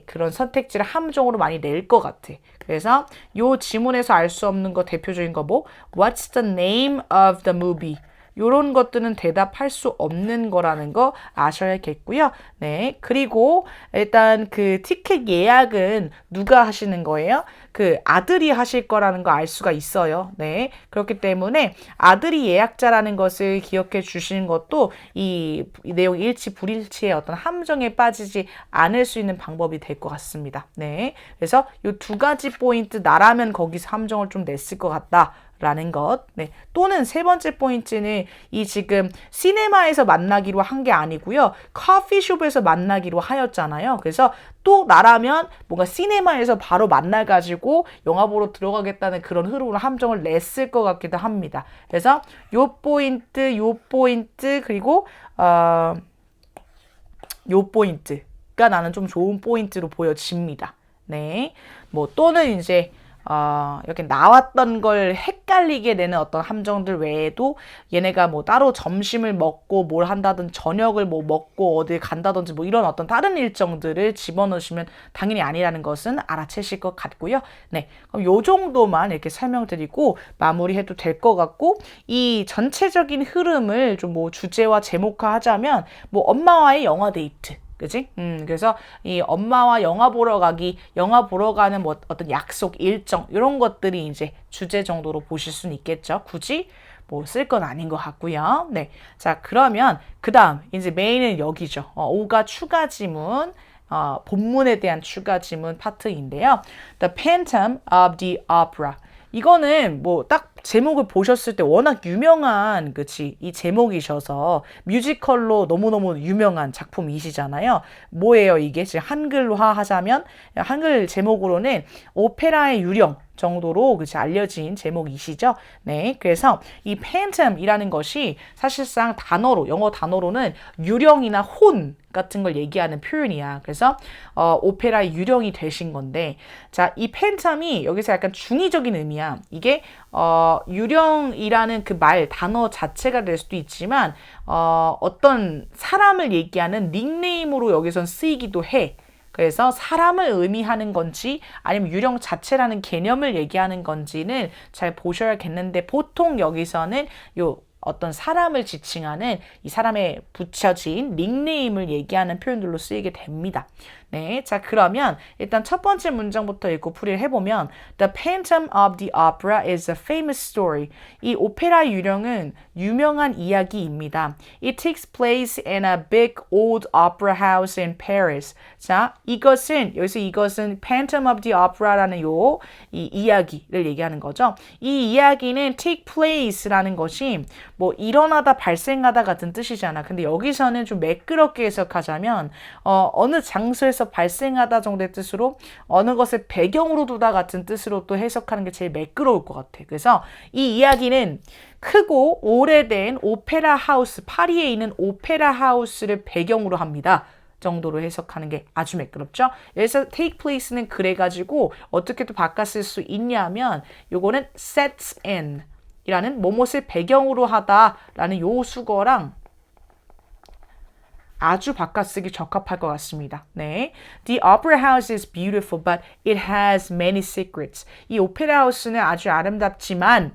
그런 선택지를 함정으로 많이 낼 것 같아. 그래서 요 지문에서 알 수 없는 거 대표적인 거 뭐 What's the name of the movie? 요런 것들은 대답할 수 없는 거라는 거 아셔야겠고요. 네. 그리고 일단 그 티켓 예약은 누가 하시는 거예요? 그 아들이 하실 거라는 거 알 수가 있어요. 네. 그렇기 때문에 아들이 예약자라는 것을 기억해 주시는 것도 이 내용 일치 불일치의 어떤 함정에 빠지지 않을 수 있는 방법이 될 것 같습니다. 네. 그래서 이 두 가지 포인트 나라면 거기서 함정을 좀 냈을 것 같다. 라는 것. 네. 또는 세 번째 포인트는 이 지금 시네마에서 만나기로 한 게 아니고요. 커피숍에서 만나기로 하였잖아요. 그래서 또 나라면 뭔가 시네마에서 바로 만나가지고 영화 보러 들어가겠다는 그런 흐름으로 함정을 냈을 것 같기도 합니다. 그래서 요 포인트 그리고 요 포인트가 나는 좀 좋은 포인트로 보여집니다. 네. 뭐 또는 이제 이렇게 나왔던 걸 헷갈리게 되는 어떤 함정들 외에도 얘네가 뭐 따로 점심을 먹고 뭘 한다든 저녁을 뭐 먹고 어딜 간다든지 뭐 이런 어떤 다른 일정들을 집어넣으시면 당연히 아니라는 것은 알아채실 것 같고요. 네. 그럼 요 정도만 이렇게 설명드리고 마무리해도 될 것 같고 이 전체적인 흐름을 좀 뭐 주제와 제목화 하자면 뭐 엄마와의 영화 데이트. 그지? 그래서 이 엄마와 영화 보러 가는 뭐 어떤 약속, 일정, 이런 것들이 이제 주제 정도로 보실 수는 있겠죠. 굳이 뭐 쓸 건 아닌 것 같고요. 네. 자, 그러면 그 다음, 이제 메인은 여기죠. 5가 추가 지문, 본문에 대한 추가 지문 파트인데요. The Phantom of the Opera. 이거는 뭐 딱 제목을 보셨을 때 워낙 유명한 이 제목이셔서 뮤지컬로 너무너무 유명한 작품이시잖아요. 뭐예요 이게? 지금 한글화 하자면 한글 제목으로는 오페라의 유령 정도로 그치 알려진 제목이시죠. 네, 그래서 이 phantom이라는 것이 사실상 단어로 영어 단어로는 유령이나 혼 같은 걸 얘기하는 표현이야. 그래서 오페라의 유령이 되신 건데, 자, 이 팬텀이 여기서 약간 중의적인 의미야. 이게 유령이라는 그 말 단어 자체가 될 수도 있지만 어떤 사람을 얘기하는 닉네임으로 여기선 쓰이기도 해. 그래서 사람을 의미하는 건지 아니면 유령 자체라는 개념을 얘기하는 건지는 잘 보셔야겠는데 보통 여기서는 요 어떤 사람을 지칭하는 이 사람의 붙여진 닉네임을 얘기하는 표현들로 쓰이게 됩니다. 네, 자 그러면 일단 첫 번째 문장부터 읽고 풀이를 해보면 The Phantom of the Opera is a famous story. 이 오페라 유령은 유명한 이야기입니다. It takes place in a big old opera house in Paris. 자, 여기서 이것은 Phantom of the Opera라는 이 이야기를 얘기하는 거죠. 이 이야기는 take place라는 것이 뭐 일어나다 발생하다 같은 뜻이잖아. 근데 여기서는 좀 매끄럽게 해석하자면 어느 장소에서 발생하다 정도의 뜻으로 어느 것을 배경으로 두다 같은 뜻으로 또 해석하는 게 제일 매끄러울 것 같아. 그래서 이 이야기는 크고 오래된 오페라 하우스, 파리에 있는 오페라 하우스를 배경으로 합니다. 정도로 해석하는 게 아주 매끄럽죠. 여기서 take place는 그래가지고 어떻게 또 바꿔 쓸 수 있냐면 요거는 sets in 이라는 뭐뭇을 배경으로 하다라는 요 수거랑 아주 바꿔쓰기 적합할 것 같습니다. 네, The opera house is beautiful, but it has many secrets. 이 오페라 하우스는 아주 아름답지만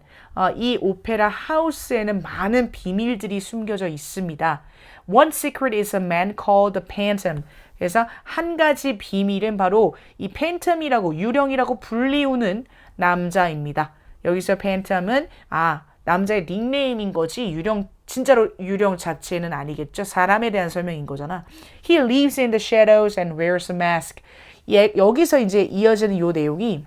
이 오페라 하우스에는 많은 비밀들이 숨겨져 있습니다. One secret is a man called the Phantom. 그래서 한 가지 비밀은 바로 이 팬텀이라고 유령이라고 불리우는 남자입니다. 여기서 팬텀은 남자의 닉네임인 거지 진짜로 유령 자체는 아니겠죠. 사람에 대한 설명인 거잖아. He lives in the shadows and wears a mask. 여기서 이제 이어지는 요 내용이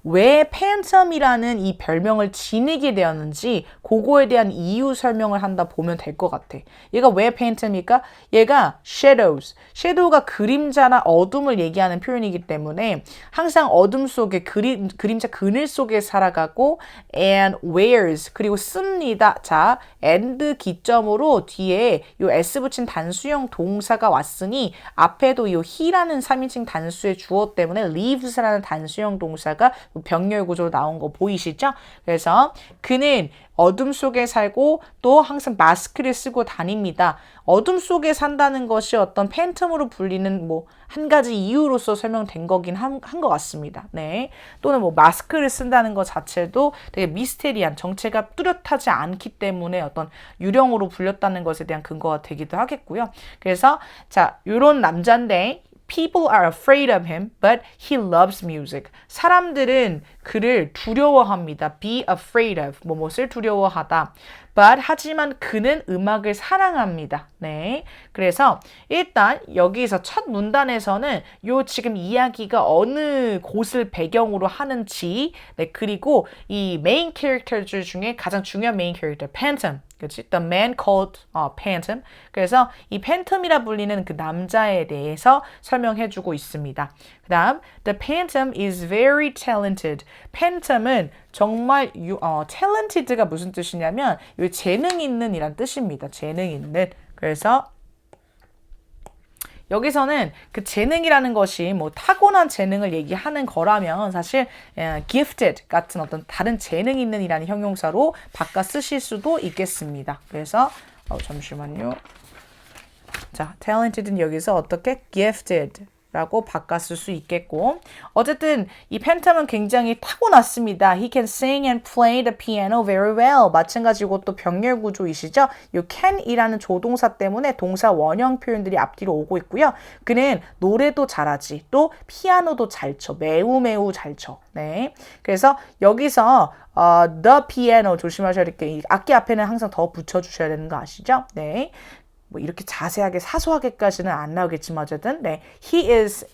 왜 팬텀이라는 이 별명을 지니게 되었는지 그거에 대한 이유 설명을 한다 보면 될 것 같아. 얘가 왜 팬텀일까? 얘가 shadow가 그림자나 어둠을 얘기하는 표현이기 때문에 항상 어둠 속에 그림자 그늘 속에 살아가고 and wears 그리고 씁니다. 자, and 기점으로 뒤에 요 s 붙인 단수형 동사가 왔으니 앞에도 요 he라는 3인칭 단수의 주어 때문에 lives라는 단수형 동사가 병렬 구조로 나온 거 보이시죠? 그래서 그는 어둠 속에 살고 또 항상 마스크를 쓰고 다닙니다. 어둠 속에 산다는 것이 어떤 팬텀으로 불리는 뭐 한 가지 이유로서 설명된 거긴 한 것 같습니다. 네. 또는 뭐 마스크를 쓴다는 것 자체도 되게 미스테리한 정체가 뚜렷하지 않기 때문에 어떤 유령으로 불렸다는 것에 대한 근거가 되기도 하겠고요. 그래서 자, 요런 남자인데 People are afraid of him, but he loves music. 사람들은 그를 두려워합니다. Be afraid of. 뭐뭇을 두려워하다. But 하지만 그는 음악을 사랑합니다. 네. 그래서 일단 여기서 첫 문단에서는 요 지금 이야기가 어느 곳을 배경으로 하는지, 네, 그리고 이 메인 캐릭터들 중에 가장 중요한 메인 캐릭터, Phantom. 그치? The man called Phantom. 그래서 이 팬텀이라 불리는 그 남자에 대해서 설명해주고 있습니다. 그 다음, The Phantom is very talented. 팬텀은 정말 talented가 무슨 뜻이냐면 이 재능 있는 이란 뜻입니다. 재능 있는. 그래서 여기서는 그 재능이라는 것이 뭐 타고난 재능을 얘기하는 거라면 사실 gifted 같은 어떤 다른 재능 있는 이라는 형용사로 바꿔 쓰실 수도 있겠습니다. 그래서 잠시만요. 자, talented는 여기서 어떻게 gifted 라고 바꿨을 수 있겠고 어쨌든 이 팬텀은 굉장히 타고났습니다. He can sing and play the piano very well. 마찬가지고 또 병렬 구조이시죠. 이 can이라는 조동사 때문에 동사 원형 표현들이 앞뒤로 오고 있고요. 그는 노래도 잘하지. 또 피아노도 잘 쳐. 매우 잘 쳐. 네. 그래서 여기서 the piano 조심하셔야 될 게 악기 앞에는 항상 더 붙여주셔야 되는 거 아시죠? 네. 뭐 이렇게 자세하게 사소하게까지는 안 나오겠지만 어쨌든 네, he is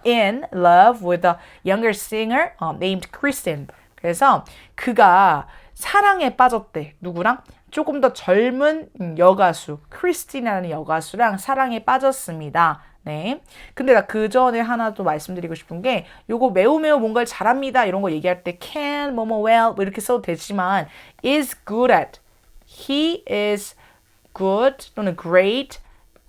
in love with a younger singer named Kristen. 그래서 그가 사랑에 빠졌대. 누구랑? 조금 더 젊은 여가수, 크리스틴이라는 여가수랑 사랑에 빠졌습니다. 네. 근데 나 그 전에 하나 또 말씀드리고 싶은 게 요거 매우 뭔가를 잘합니다. 이런 거 얘기할 때 can, 뭐뭐 well 뭐 이렇게 써도 되지만 is good at. He is good 또는 great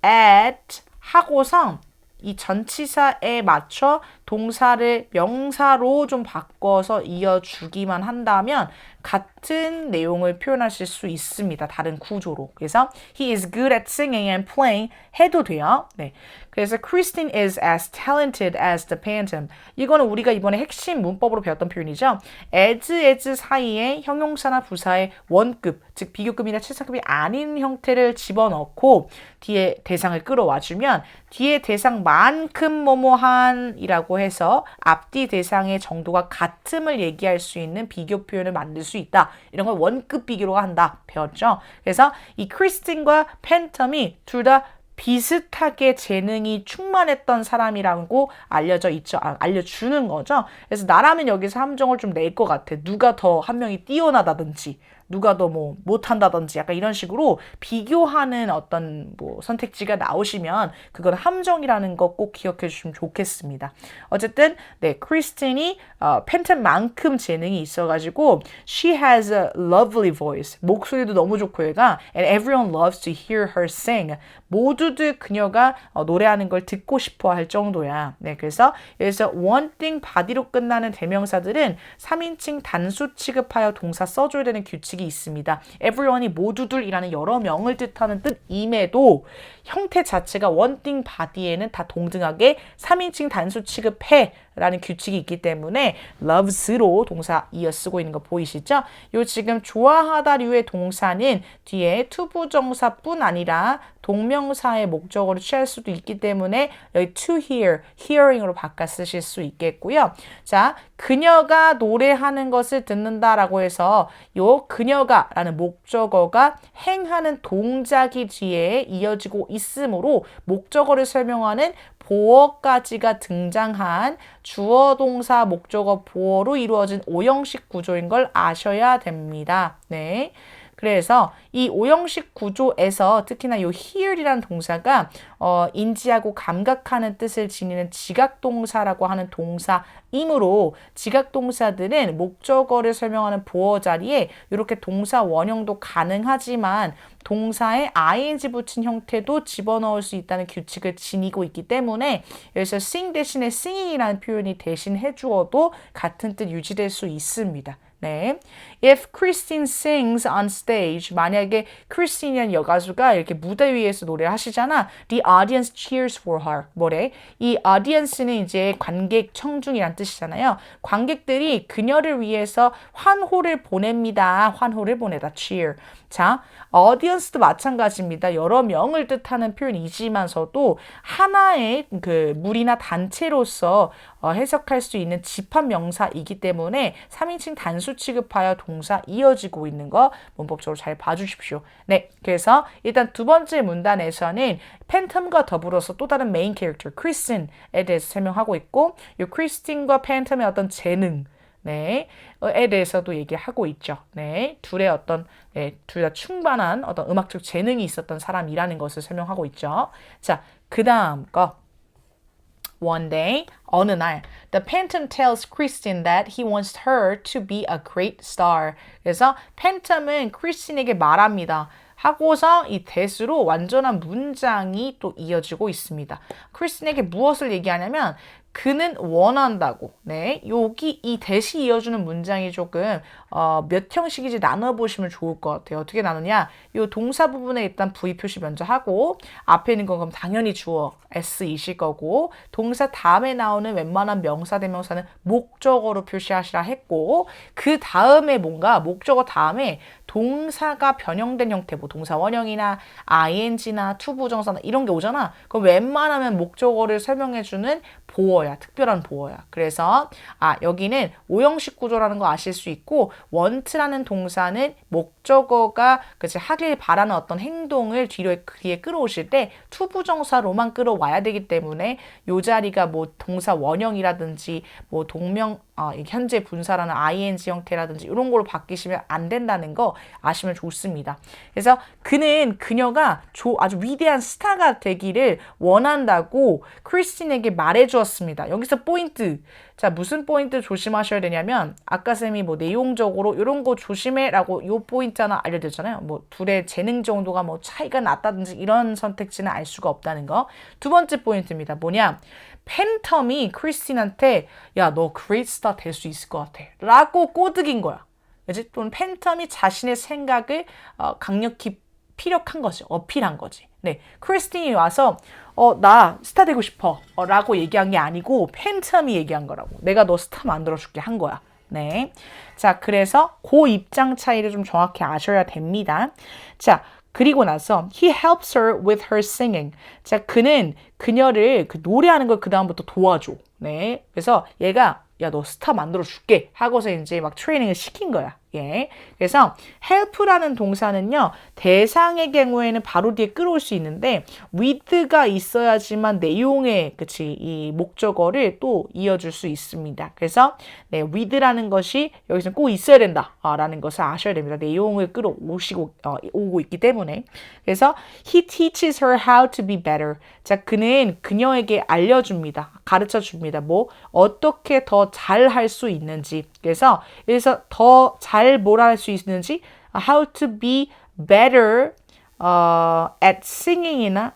at 하고서 이 전치사에 맞춰 동사를 명사로 좀 바꿔서 이어주기만 한다면 같은 내용을 표현하실 수 있습니다. 다른 구조로. 그래서 he is good at singing and playing 해도 돼요. 네. 그래서 Kristen is as talented as the phantom. 이거는 우리가 이번에 핵심 문법으로 배웠던 표현이죠. as 사이에 형용사나 부사의 원급, 즉 비교급이나 최상급이 아닌 형태를 집어넣고 뒤에 대상을 끌어와주면 뒤에 대상만큼 뭐뭐한이라고 해서 앞뒤 대상의 정도가 같음을 얘기할 수 있는 비교 표현을 만들 수 있다. 이런 걸 원급 비교로 한다. 배웠죠? 그래서 이 크리스틴과 팬텀이 둘 다 비슷하게 재능이 충만했던 사람이라고 알려져 있죠. 알려주는 거죠. 그래서 나라면 여기서 함정을 좀 낼 것 같아. 누가 더 한 명이 뛰어나다든지 누가 더 뭐 못한다든지 약간 이런 식으로 비교하는 어떤 뭐 선택지가 나오시면 그건 함정이라는 거 꼭 기억해 주시면 좋겠습니다. 어쨌든 네, 크리스틴이 팬텀만큼 재능이 있어가지고 she has a lovely voice. 목소리도 너무 좋고 얘가 and everyone loves to hear her sing. 모두들 그녀가 노래하는 걸 듣고 싶어 할 정도야. 네, 그래서 여기서 one thing body로 끝나는 대명사들은 3인칭 단수 취급하여 동사 써줘야 되는 규칙이 있습니다. everyone이 모두들이라는 여러 명을 뜻하는 뜻임에도 형태 자체가 one thing body에는 다 동등하게 3인칭 단수 취급해 라는 규칙이 있기 때문에 loves로 동사 이어 쓰고 있는 거 보이시죠? 요 지금 좋아하다류의 동사는 뒤에 투부정사뿐 아니라 동명사의 목적어로 취할 수도 있기 때문에 여기 to hear, hearing으로 바꿔 쓰실 수 있겠고요. 자, 그녀가 노래하는 것을 듣는다라고 해서 요 그녀가 라는 목적어가 행하는 동작이 뒤에 이어지고 있으므로 목적어를 설명하는 보어까지가 등장한 주어 동사 목적어 보어로 이루어진 오형식 구조인 걸 아셔야 됩니다. 네. 그래서 이 오형식 구조에서 특히나 이 hear이라는 동사가 인지하고 감각하는 뜻을 지니는 지각동사라고 하는 동사이므로 지각동사들은 목적어를 설명하는 보어 자리에 이렇게 동사 원형도 가능하지만 동사에 ing 붙인 형태도 집어넣을 수 있다는 규칙을 지니고 있기 때문에 여기서 sing 대신에 singing이라는 표현이 대신 해주어도 같은 뜻 유지될 수 있습니다. 네. If Christine sings on stage, 만약에 크리스틴이라는 여가수가 이렇게 무대 위에서 노래를 하시잖아. The audience cheers for her. 뭐래? 이 audience는 이제 관객, 청중이란 뜻이잖아요. 관객들이 그녀를 위해서 환호를 보냅니다. 환호를 보내다. cheer. 자, audience도 마찬가지입니다. 여러 명을 뜻하는 표현이지만서도 하나의 그 무리나 단체로서 해석할 수 있는 집합 명사이기 때문에 3인칭 단수 취급하여 동사 이어지고 있는 거 문법적으로 잘 봐주십시오. 네, 그래서 일단 두 번째 문단에서는 팬텀과 더불어서 또 다른 메인 캐릭터 크리스틴에 대해서 설명하고 있고 이 크리스틴과 팬텀의 어떤 재능 네, 에 대해서도 얘기하고 있죠. 네, 둘의 어떤 둘 다 충만한 어떤 음악적 재능이 있었던 사람이라는 것을 설명하고 있죠. 자, 그 다음 거. One day, 어느 날, the phantom tells Kristen that he wants her to be a great star. 그래서 팬텀은 크리스틴에게 말합니다. 하고서 이 that으로 완전한 문장이 또 이어지고 있습니다. 크리스틴에게 무엇을 얘기하냐면 그는 원한다고. 네, 여기 이 that이 이어주는 문장이 조금 몇 형식인지 나눠보시면 좋을 것 같아요. 어떻게 나누냐? 이 동사 부분에 일단 V 표시 먼저 하고 앞에 있는 건 그럼 당연히 주어 S이실 거고 동사 다음에 나오는 웬만한 명사 대명사는 목적어로 표시하시라 했고 그 다음에 뭔가 목적어 다음에 동사가 변형된 형태 뭐 동사 원형이나 ing나 투부정사나 이런 게 오잖아. 그럼 웬만하면 목적어를 설명해주는 보어야. 특별한 보어야. 그래서 여기는 오형식 구조라는 거 아실 수 있고 want라는 동사는 목적어가 그치 하길 바라는 어떤 행동을 뒤에 끌어오실 때 투부정사로만 끌어와야 되기 때문에 요 자리가 뭐 동사 원형이라든지 뭐 이 현재 분사라는 ing 형태라든지 이런 걸로 바뀌시면 안 된다는 거 아시면 좋습니다. 그래서 그녀가 아주 위대한 스타가 되기를 원한다고 크리스틴에게 말해주었습니다. 여기서 포인트. 자, 무슨 포인트 조심하셔야 되냐면 아까 쌤이 뭐 내용적으로 이런 거 조심해라고 요 포인트 하나 알려드렸잖아요. 뭐 둘의 재능 정도가 뭐 차이가 났다든지 이런 선택지는 알 수가 없다는 거. 두 번째 포인트입니다. 뭐냐? 팬텀이 크리스틴한테 야, 너 그레이트 스타 될 수 있을 것 같아 라고 꼬드긴 거야. 그치? 또는 팬텀이 자신의 생각을 강력히 피력한 거지. 어필한 거지. 네, 크리스틴이 와서 나 스타 되고 싶어 라고 얘기한 게 아니고 팬텀이 얘기한 거라고. 내가 너 스타 만들어줄게 한 거야. 네, 자, 그래서 그 입장 차이를 좀 정확히 아셔야 됩니다. 자, 그리고 나서 he helps her with her singing. 자, 그는 그녀를 노래하는 걸 그 다음부터 도와줘. 네, 그래서 얘가 야, 너 스타 만들어 줄게 하고서 이제 막 트레이닝을 시킨 거야. 예. 그래서 help라는 동사는요, 대상의 경우에는 바로 뒤에 끌어올 수 있는데 with가 있어야지만 내용의 이 목적어를 또 이어줄 수 있습니다. 그래서 네, with라는 것이 여기서 꼭 있어야 된다라는 것을 아셔야 됩니다. 내용을 오고 있기 때문에. 그래서 he teaches her how to be better. 자, 그는 그녀에게 알려줍니다. 가르쳐 줍니다. 뭐 어떻게 더 잘 할 수 있는지. 그래서 더 잘 뭘 할 수 있는지 how to be better at singing이나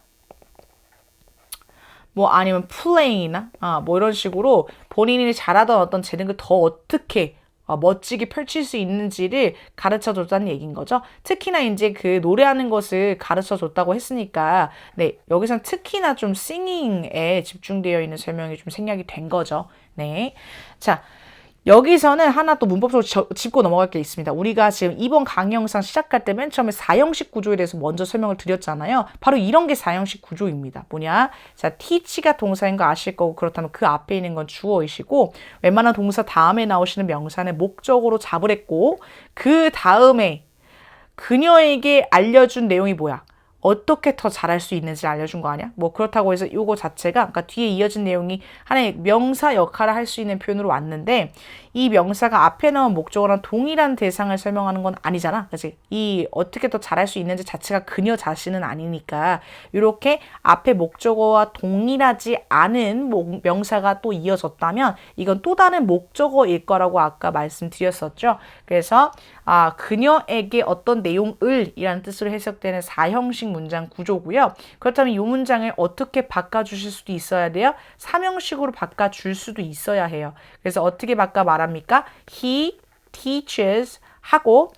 뭐 아니면 playing이나 뭐 이런 식으로 본인이 잘하던 어떤 재능을 더 어떻게 멋지게 펼칠 수 있는지를 가르쳐 줬다는 얘기인 거죠. 특히나 이제 그 노래하는 것을 가르쳐 줬다고 했으니까 네, 여기선 특히나 좀 singing에 집중되어 있는 설명이 좀 생략이 된 거죠. 네. 자, 여기서는 하나 또 문법적으로 짚고 넘어갈 게 있습니다. 우리가 지금 이번 강의 영상 시작할 때 맨 처음에 4형식 구조에 대해서 먼저 설명을 드렸잖아요. 바로 이런 게 4형식 구조입니다. 뭐냐? 자, teach가 동사인 거 아실 거고 그렇다면 그 앞에 있는 건 주어이시고 웬만한 동사 다음에 나오시는 명사는 목적으로 잡으랬고 그 다음에 그녀에게 알려준 내용이 뭐야? 어떻게 더 잘할 수 있는지 알려준 거 아니야? 뭐 그렇다고 해서 이거 자체가 그러니까 뒤에 이어진 내용이 하나의 명사 역할을 할 수 있는 표현으로 왔는데 이 명사가 앞에 나온 목적어랑 동일한 대상을 설명하는 건 아니잖아. 그치? 이 어떻게 더 잘할 수 있는지 자체가 그녀 자신은 아니니까 이렇게 앞에 목적어와 동일하지 않은 명사가 또 이어졌다면 이건 또 다른 목적어일 거라고 아까 말씀드렸었죠. 그래서 그녀에게 어떤 내용을 이라는 뜻으로 해석되는 4형식 문장 구조고요. 그렇다면 이 문장을 어떻게 바꿔주실 수도 있어야 돼요? 3형식으로 바꿔줄 수도 있어야 해요. 그래서 어떻게 바꿔 말합니까? He teaches 하고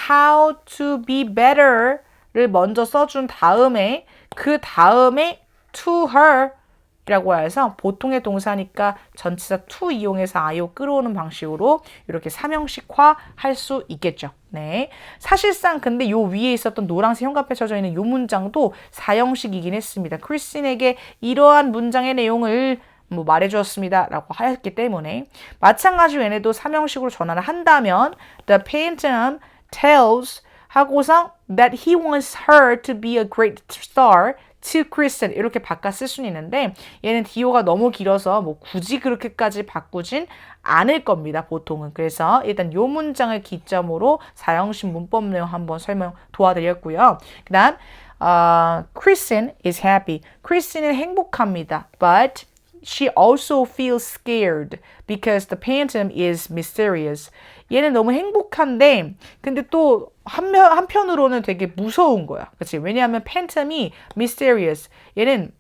how to be better를 먼저 써준 다음에 그 다음에 to her 이라고 해서 보통의 동사니까 전치사 to 이용해서 아이오 끌어오는 방식으로 이렇게 3형식화 할 수 있겠죠. 네. 사실상 근데 요 위에 있었던 노란색 형광펜 쳐져 있는 요 문장도 4형식이긴 했습니다. 크리스틴에게 이러한 문장의 내용을 말해주었습니다 라고 하였기 때문에 마찬가지로 얘네도 3형식으로 전환을 한다면 The Phantom tells 하고서 that he wants her to be a great star to Kristen 이렇게 바꿔 쓸 수는 있는데 얘는 디오가 너무 길어서 뭐 굳이 그렇게까지 바꾸진 않을 겁니다. 보통은. 그래서 일단 요 문장을 기점으로 4형식 문법 내용 한번 설명 도와드렸고요. 그 다음 Kristen is happy. 크리스틴은 행복합니다. But she also feels scared because the phantom is mysterious. 얘는 너무 행복한데 근데 또 한편으로는 되게 무서운 거야. 그치? 왜냐하면 phantom이 mysterious. 얘는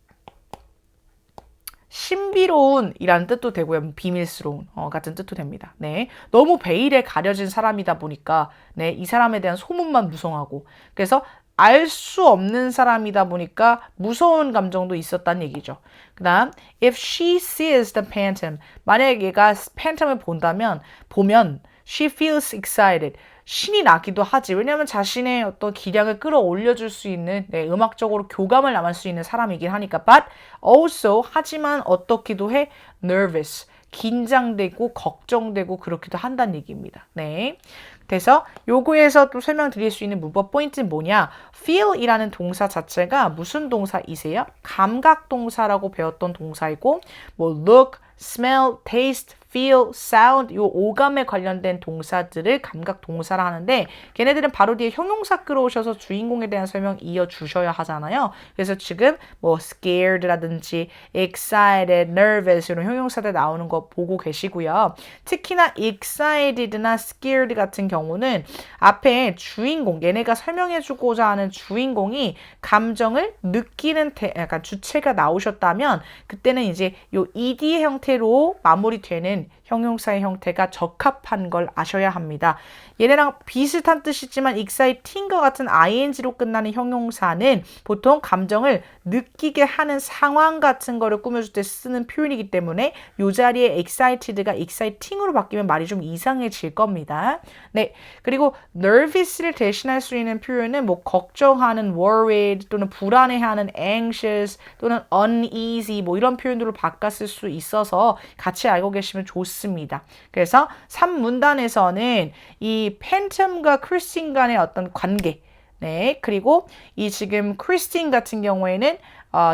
신비로운이라는 뜻도 되고요. 비밀스러운 같은 뜻도 됩니다. 네, 너무 베일에 가려진 사람이다 보니까 네, 이 사람에 대한 소문만 무성하고 그래서 알 수 없는 사람이다 보니까 무서운 감정도 있었다는 얘기죠. 그 다음 if she sees the phantom 만약에 얘가 phantom을 보면 she feels excited 신이 나기도 하지. 왜냐하면 자신의 어떤 기량을 끌어올려줄 수 있는 음악적으로 교감을 남을 수 있는 사람이긴 하니까 but also 하지만 어떻기도 해 nervous 긴장되고 걱정되고 그렇기도 한다는 얘기입니다. 네. 그래서 요거에서 또 설명드릴 수 있는 문법 포인트는 뭐냐? feel이라는 동사 자체가 무슨 동사이세요? 감각 동사라고 배웠던 동사이고 뭐 look, smell, taste, feel, sound 요 오감에 관련된 동사들을 감각 동사라 하는데 걔네들은 바로 뒤에 형용사 끌어오셔서 주인공에 대한 설명 이어주셔야 하잖아요. 그래서 지금 뭐 scared라든지 excited, nervous 이런 형용사들 나오는 거 보고 계시고요. 특히나 excited나 scared 같은 경우는 앞에 주인공, 얘네가 설명해주고자 하는 주인공이 감정을 느끼는 약간 주체가 나오셨다면 그때는 이제 요 ed 형태로 마무리되는 형용사의 형태가 적합한 걸 아셔야 합니다. 얘네랑 비슷한 뜻이지만 exciting과 같은 ing로 끝나는 형용사는 보통 감정을 느끼게 하는 상황 같은 거를 꾸며줄 때 쓰는 표현이기 때문에 이 자리에 excited가 exciting으로 바뀌면 말이 좀 이상해질 겁니다. 네, 그리고 nervous를 대신할 수 있는 표현은 뭐 걱정하는 worried 또는 불안해하는 anxious 또는 uneasy 뭐 이런 표현들로 바꿨을 수 있어서 같이 알고 계시면 좋습니다. 그래서 3문단에서는 이 팬텀과 크리스틴 간의 어떤 관계 네, 그리고 이 지금 크리스틴 같은 경우에는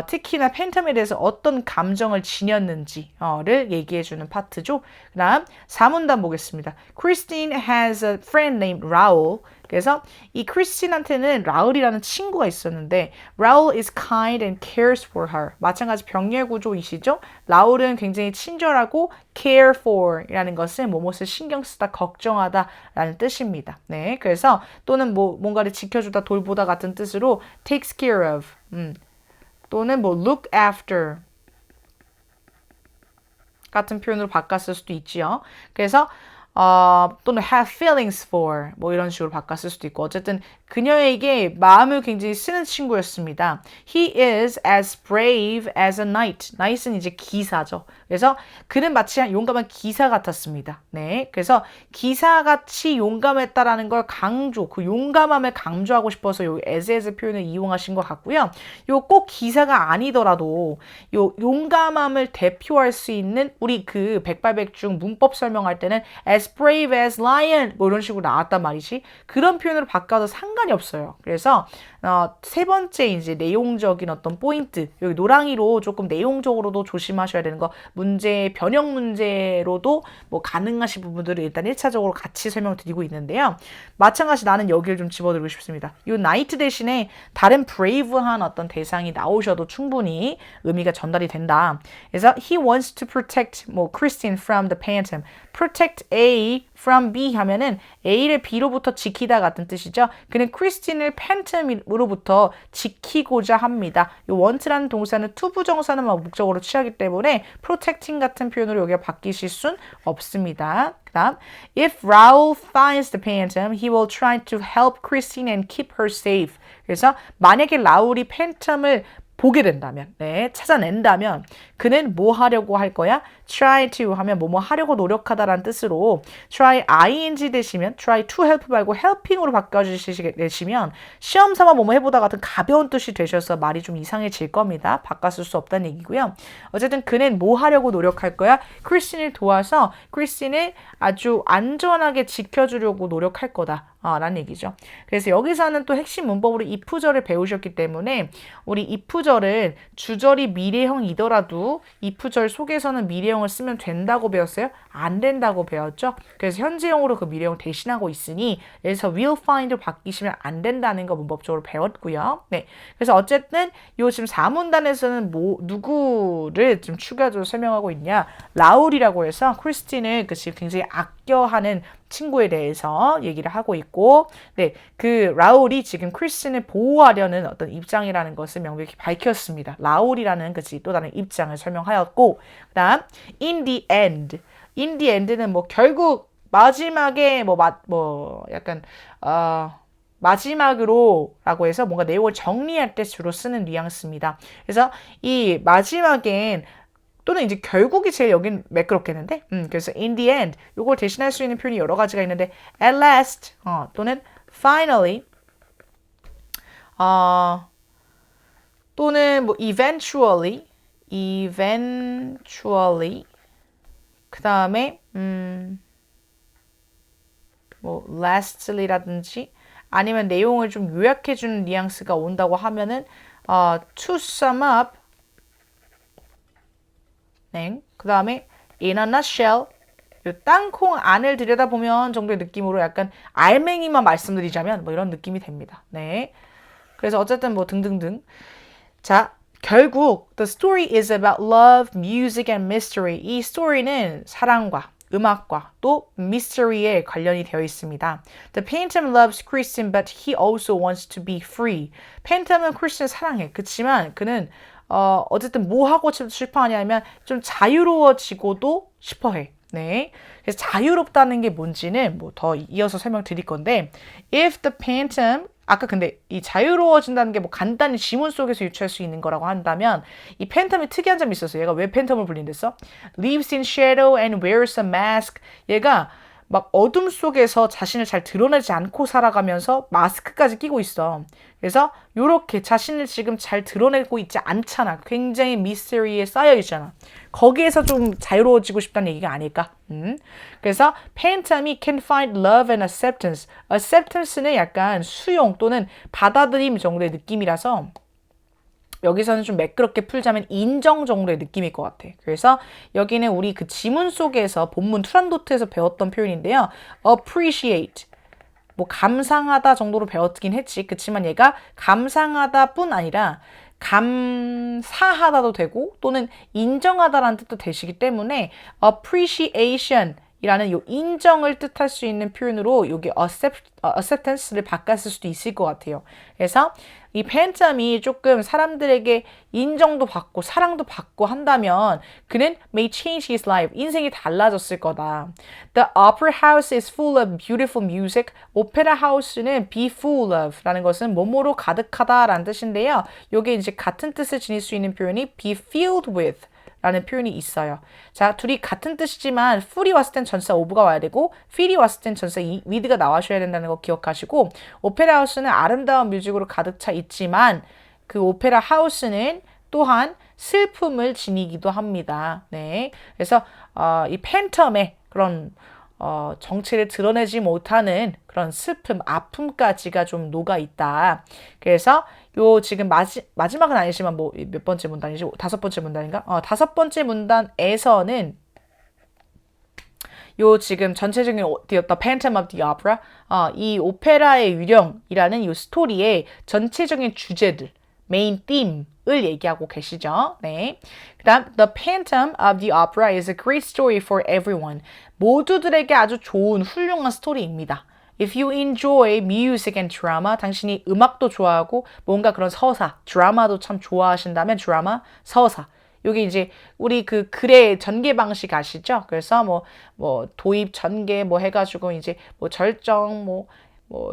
특히나 팬텀에 대해서 어떤 감정을 지녔는지를 얘기해주는 파트죠. 그 다음 4문단 보겠습니다. Christine has a friend named Raul. 그래서 이 크리스틴한테는 라울이라는 친구가 있었는데 Raul is kind and cares for her. 마찬가지 병렬 구조이시죠? 라울은 굉장히 친절하고 care for 이라는 것은 무엇을 신경 쓰다, 걱정하다 라는 뜻입니다. 네, 그래서 또는 뭐 뭔가를 지켜주다, 돌보다 같은 뜻으로 takes care of 또는 뭐 look after 같은 표현으로 바꿨을 수도 있지요. 그래서 또는 have feelings for 뭐 이런 식으로 바꿨을 수도 있고 어쨌든 그녀에게 마음을 굉장히 쓰는 친구였습니다. He is as brave as a knight. knight은 이제 기사죠. 그래서 그는 마치 용감한 기사 같았습니다. 네, 그래서 기사같이 용감했다라는 걸 그 용감함을 강조하고 싶어서 요 as 표현을 이용하신 것 같고요. 요 꼭 기사가 아니더라도 요 용감함을 대표할 수 있는 우리 그 백발백중 문법 설명할 때는 as brave as lion 뭐 이런 식으로 나왔단 말이지. 그런 표현으로 바꿔도 상관이 없어요. 그래서 세 번째 이제 내용적인 어떤 포인트 여기 노랑이로 조금 내용적으로도 조심하셔야 되는 거 문제 변형 문제로도 뭐 가능하신 부분들을 일단 1차적으로 같이 설명드리고 있는데요. 마찬가지 나는 여기를 좀 집어들고 싶습니다. 이 나이트 대신에 다른 brave한 어떤 대상이 나오셔도 충분히 의미가 전달이 된다. 그래서 he wants to protect 뭐 Christine from the phantom. protect A from B 하면은 A를 B로부터 지키다 같은 뜻이죠. 그는 크리스틴을 팬텀으로부터 지키고자 합니다. 이 want라는 동사는 투부정사는 목적으로 취하기 때문에 protecting 같은 표현으로 여기가 바뀌실 순 없습니다. 그 다음 If Raul finds the phantom, he will try to help Christine and keep her safe. 그래서 만약에 라울이 팬텀을 보게 된다면, 네, 찾아낸다면 그는 뭐 하려고 할 거야? try to 하면 뭐뭐 하려고 노력하다라는 뜻으로 try ing 되시면 try to help 말고 helping으로 바꿔주시면 시험 삼아 뭐뭐 해보다 같은 가벼운 뜻이 되셔서 말이 좀 이상해질 겁니다. 바꿨을 수 없다는 얘기고요. 어쨌든 그는 뭐 하려고 노력할 거야? 크리스틴을 도와서 크리스틴을 아주 안전하게 지켜주려고 노력할 거다. 라는 얘기죠. 그래서 여기서는 또 핵심 문법으로 if절을 배우셨기 때문에 우리 if절은 주절이 미래형이더라도 if절 속에서는 미래형을 쓰면 된다고 배웠어요? 안 된다고 배웠죠? 그래서 현재형으로 그 미래형 대신하고 있으니 여기서 will find로 바뀌시면 안 된다는 거 문법적으로 배웠고요. 네. 그래서 어쨌든 요 지금 4문단에서는 누구를 좀 추가적으로 설명하고 있냐? 라울이라고 해서 크리스틴을 그 지금 굉장히 아껴하는 친구에 대해서 얘기를 하고 있고, 네, 그 라울이 지금 크리스틴을 보호하려는 어떤 입장이라는 것을 명백히 밝혔습니다. 라울이라는 그치 또 다른 입장을 설명하였고, 그다음 in the end, in the end는 뭐 결국 마지막에 약간 마지막으로라고 해서 뭔가 내용을 정리할 때 주로 쓰는 뉘앙스입니다. 그래서 이 마지막엔 또는 이제 결국이 제일 여긴 매끄럽겠는데 그래서 in the end 요걸 대신할 수 있는 표현이 여러 가지가 있는데 at last 또는 finally 또는 뭐 eventually 그 다음에 뭐 lastly라든지 아니면 내용을 좀 요약해주는 뉘앙스가 온다고 하면은 to sum up 네. 그 다음에 in a nutshell 요 땅콩 안을 들여다보면 정도의 느낌으로 약간 알맹이만 말씀드리자면 뭐 이런 느낌이 됩니다. 네. 그래서 어쨌든 뭐 등등등. 자, 결국 the story is about love, music and mystery. 이 스토리는 사랑과 음악과 또 mystery에 관련이 되어 있습니다. The Phantom loves Kristen, but he also wants to be free. 팬텀은 크리스틴을 사랑해. 그치만 그는 어쨌든 뭐 하고 싶어 하냐면 좀 자유로워지고도 싶어 해. 네. 그래서 자유롭다는 게 뭔지는 뭐 더 이어서 설명드릴 건데, if the phantom 아까 근데 이 자유로워진다는 게 뭐 간단히 지문 속에서 유추할 수 있는 거라고 한다면 이 팬텀이 특이한 점이 있었어요. 얘가 왜 팬텀을 불린댔어? Lives in shadow and wears a mask. 얘가 막 어둠 속에서 자신을 잘 드러내지 않고 살아가면서 마스크까지 끼고 있어. 그래서 요렇게 자신을 지금 잘 드러내고 있지 않잖아. 굉장히 미스터리에 쌓여 있잖아. 거기에서 좀 자유로워지고 싶다는 얘기가 아닐까? 그래서 팬텀이 can find love and acceptance. acceptance는 약간 수용 또는 받아들임 정도의 느낌이라서 여기서는 좀 매끄럽게 풀자면 인정 정도의 느낌일 것 같아. 그래서 여기는 우리 그 지문 속에서 본문 투란도트에서 배웠던 표현인데요. appreciate. 뭐 감상하다 정도로 배웠긴 했지. 그치만 얘가 감상하다 뿐 아니라 감사하다도 되고 또는 인정하다라는 뜻도 되시기 때문에 appreciation 이라는 요 인정을 뜻할 수 있는 표현으로 여기 acceptance를 바꿨을 수도 있을 것 같아요. 그래서 이 팬텀이 조금 사람들에게 인정도 받고 사랑도 받고 한다면 그는 may change his life. 인생이 달라졌을 거다. The opera house is full of beautiful music. 오페라 하우스는 be full of 라는 것은 뭐뭐로 가득하다 라는 뜻인데요. 요게 이제 같은 뜻을 지닐 수 있는 표현이 be filled with 라는 표현이 있어요. 자, 둘이 같은 뜻이지만 ful이 왔을 땐 전사 ove가 와야 되고 fill이 왔을 땐 전사 with가 나와줘야 된다는 거 기억하시고 오페라 하우스는 아름다운 뮤직으로 가득 차 있지만 그 오페라 하우스는 또한 슬픔을 지니기도 합니다. 네, 그래서 이 팬텀의 그런 정체를 드러내지 못하는 그런 슬픔, 아픔까지가 좀 녹아 있다. 그래서 요 지금 마지막은 아니지만 뭐 몇 번째 문단이지? 다섯 번째 문단인가? 다섯 번째 문단에서는 요 지금 전체적인 The Phantom of the Opera 이 오페라의 유령이라는 요 스토리의 전체적인 주제들 메인 theme을 얘기하고 계시죠. 네. 그다음 The Phantom of the Opera is a great story for everyone. 모두들에게 아주 좋은 훌륭한 스토리입니다. If you enjoy music and drama, 당신이 음악도 좋아하고 뭔가 그런 서사, 드라마도 참 좋아하신다면 드라마, 서사. 요게 이제 우리 그 글의 전개 방식 아시죠? 그래서 뭐 도입, 전개 뭐 해가지고 이제 뭐 절정 뭐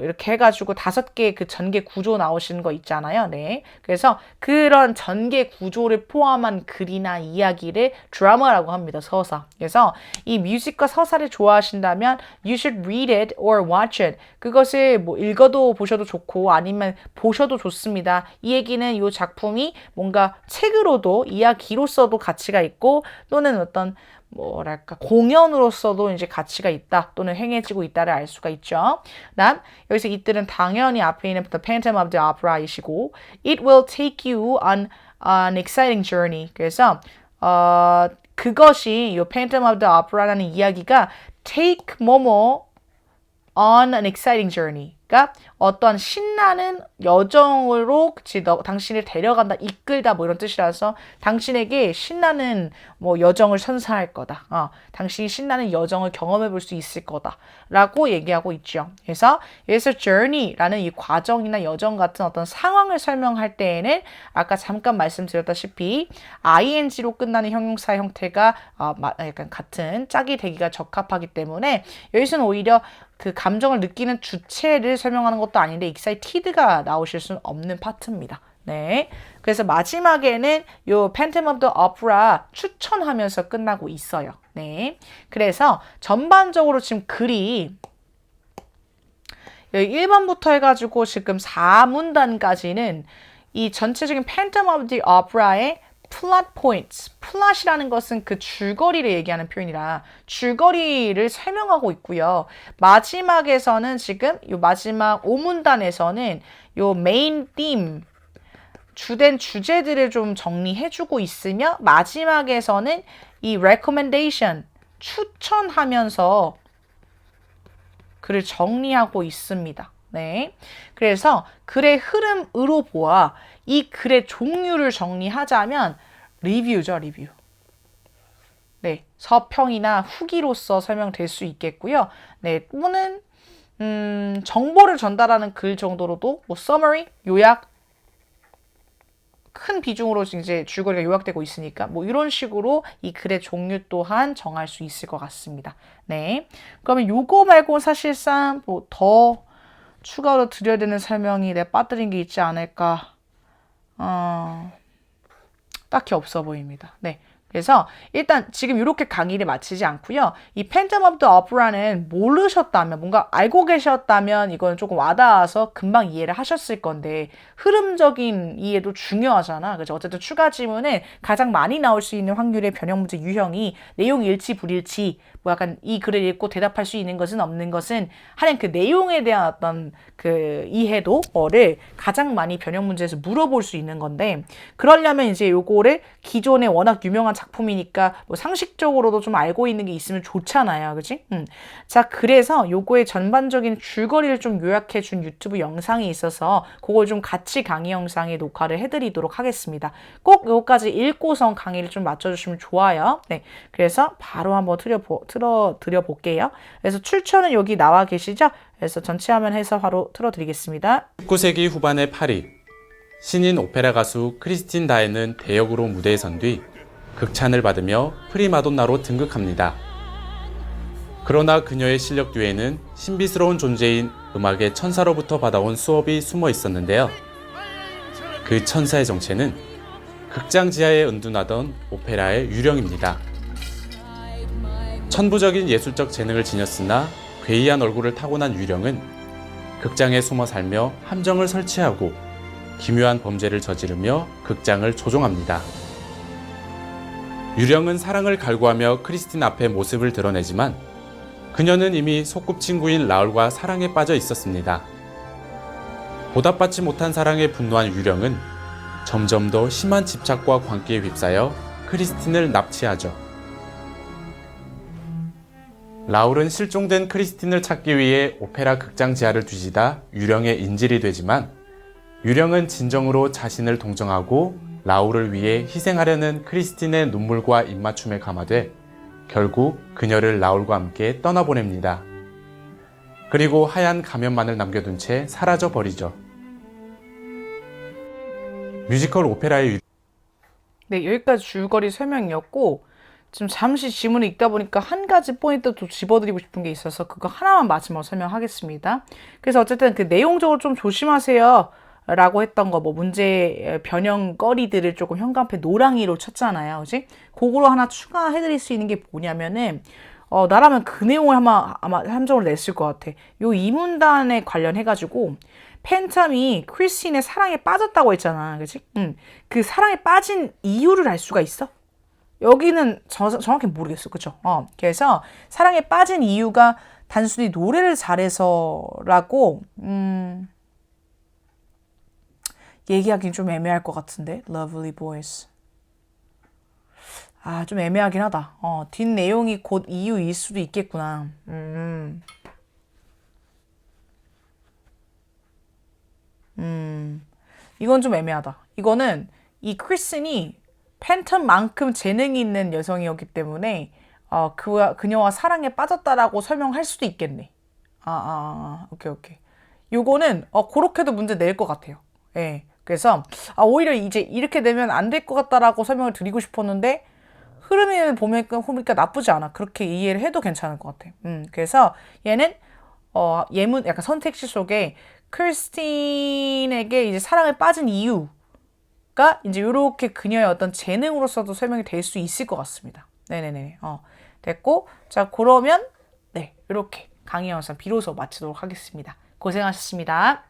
이렇게 해가지고 5개의 그 전개 구조 나오시는 거 있잖아요. 네. 그래서 그런 전개 구조를 포함한 글이나 이야기를 드라마라고 합니다. 서사. 그래서 이 뮤직과 서사를 좋아하신다면 you should read it or watch it. 그것을 뭐 읽어도 보셔도 좋고 아니면 보셔도 좋습니다. 이 얘기는 이 작품이 뭔가 책으로도 이야기로서도 가치가 있고 또는 어떤 뭐랄까 공연으로서도 이제 가치가 있다 또는 행해지고 있다를 알 수가 있죠. 그다음 여기서 이들은 당연히 앞에 있는 The Phantom of the Opera이시고 It will take you on an exciting journey. 그래서 그것이 이 Phantom of the Opera라는 이야기가 take 뭐뭐 on an exciting journey. 그러니까 어떠한 신나는 여정으로 당신을 데려간다, 이끌다 뭐 이런 뜻이라서 당신에게 신나는 뭐 여정을 선사할 거다. 당신이 신나는 여정을 경험해 볼 수 있을 거다라고 얘기하고 있죠. 그래서 여기서 journey라는 이 과정이나 여정 같은 어떤 상황을 설명할 때에는 아까 잠깐 말씀드렸다시피 ing로 끝나는 형용사 형태가 약간 같은 짝이 되기가 적합하기 때문에 여기서는 오히려 그 감정을 느끼는 주체를 설명하는 것도 아닌데 excited가 나오실 수는 없는 파트입니다. 네. 그래서 마지막에는 요 Phantom of the Opera 추천하면서 끝나고 있어요. 네. 그래서 전반적으로 지금 글이 여기 1번부터 해가지고 지금 4문단까지는 이 전체적인 Phantom of the Opera의 plot points. 플롯이라는 것은 그 줄거리를 얘기하는 표현이라 줄거리를 설명하고 있고요. 마지막에서는 지금 요 마지막 5문단에서는 요 메인 theme 주된 주제들을 좀 정리해주고 있으며 마지막에서는 이 recommendation 추천하면서 글을 정리하고 있습니다. 네. 그래서 글의 흐름으로 보아 이 글의 종류를 정리하자면 리뷰죠, 리뷰. 네. 서평이나 후기로서 설명될 수 있겠고요. 네. 또는 정보를 전달하는 글 정도로도 뭐 summary, 요약, 큰 비중으로 이제 줄거리가 요약되고 있으니까 뭐 이런 식으로 이 글의 종류 또한 정할 수 있을 것 같습니다. 네. 그러면 요거 말고 사실상 뭐 더 추가로 드려야 되는 설명이 내가 빠뜨린 게 있지 않을까? 딱히 없어 보입니다. 네. 그래서 일단 지금 이렇게 강의를 마치지 않고요. 이 Phantom of the Opera는 모르셨다면, 뭔가 알고 계셨다면 이건 조금 와닿아서 금방 이해를 하셨을 건데 흐름적인 이해도 중요하잖아. 그죠? 어쨌든 추가 지문은 가장 많이 나올 수 있는 확률의 변형 문제 유형이 내용 일치, 불일치, 뭐 약간 이 글을 읽고 대답할 수 있는 것은 없는 것은 하는 그 내용에 대한 어떤 그 이해도를 가장 많이 변형 문제에서 물어볼 수 있는 건데 그러려면 이제 요거를 기존에 워낙 유명한 작품이니까 뭐 상식적으로도 좀 알고 있는 게 있으면 좋잖아요. 그치? 자, 그래서 요거의 전반적인 줄거리를 좀 요약해 준 유튜브 영상이 있어서 그걸 좀 같이 강의 영상에 녹화를 해드리도록 하겠습니다. 꼭 요거까지 읽고선 강의를 좀 맞춰주시면 좋아요. 네. 그래서 바로 한번 틀어드려 볼게요. 그래서 출처는 여기 나와 계시죠? 그래서 전체 화면 해서 바로 틀어드리겠습니다. 19세기 후반의 파리, 신인 오페라 가수 크리스틴 다에는 대역으로 무대에 선 뒤 극찬을 받으며 프리마돈나로 등극합니다. 그러나 그녀의 실력 뒤에는 신비스러운 존재인 음악의 천사로부터 받아온 수업이 숨어 있었는데요. 그 천사의 정체는 극장 지하에 은둔하던 오페라의 유령입니다. 천부적인 예술적 재능을 지녔으나 괴이한 얼굴을 타고난 유령은 극장에 숨어 살며 함정을 설치하고 기묘한 범죄를 저지르며 극장을 조종합니다. 유령은 사랑을 갈구하며 크리스틴 앞에 모습을 드러내지만 그녀는 이미 소꿉친구인 라울과 사랑에 빠져 있었습니다. 보답받지 못한 사랑에 분노한 유령은 점점 더 심한 집착과 광기에 휩싸여 크리스틴을 납치하죠. 라울은 실종된 크리스틴을 찾기 위해 오페라 극장 지하를 뒤지다 유령의 인질이 되지만 유령은 진정으로 자신을 동정하고 라울을 위해 희생하려는 크리스틴의 눈물과 입맞춤에 감화돼 결국 그녀를 라울과 함께 떠나보냅니다. 그리고 하얀 가면만을 남겨둔 채 사라져 버리죠. 뮤지컬 오페라의 네, 여기까지 줄거리 설명이었고 지금 잠시 지문을 읽다 보니까 한 가지 포인트 또 집어드리고 싶은 게 있어서 그거 하나만 마지막으로 설명하겠습니다. 그래서 어쨌든 그 내용적으로 좀 조심하세요 라고 했던 거 뭐 문제 변형거리들을 조금 현관패 노랑이로 쳤잖아요. 그지? 그거로 하나 추가해드릴 수 있는 게 뭐냐면은 나라면 그 내용을 아마 함정을 냈을 것 같아. 요 이 문단에 관련해가지고 팬텀이 크리스틴의 사랑에 빠졌다고 했잖아. 그치? 그 사랑에 빠진 이유를 알 수가 있어? 여기는 정확히 모르겠어. 그쵸? 그래서 사랑에 빠진 이유가 단순히 노래를 잘해서라고, 얘기하기는 좀 애매할 것 같은데. Lovely Boys. 좀 애매하긴 하다. 뒷 내용이 곧 이유일 수도 있겠구나. 이건 좀 애매하다. 이거는 이 크리스틴이 팬텀만큼 재능이 있는 여성이었기 때문에 그녀와 사랑에 빠졌다라고 설명할 수도 있겠네. 오케이. 요거는 그렇게도 문제 낼 것 같아요. 예. 그래서 오히려 이제 이렇게 되면 안 될 것 같다라고 설명을 드리고 싶었는데 흐름을 보니까 나쁘지 않아. 그렇게 이해를 해도 괜찮을 것 같아. 그래서 얘는 예문 약간 선택지 속에 크리스틴에게 이제 사랑에 빠진 이유가 이제 이렇게 그녀의 어떤 재능으로서도 설명이 될 수 있을 것 같습니다. 네네네. 됐고 자 그러면 네 이렇게 강의 영상 비로소 마치도록 하겠습니다. 고생하셨습니다.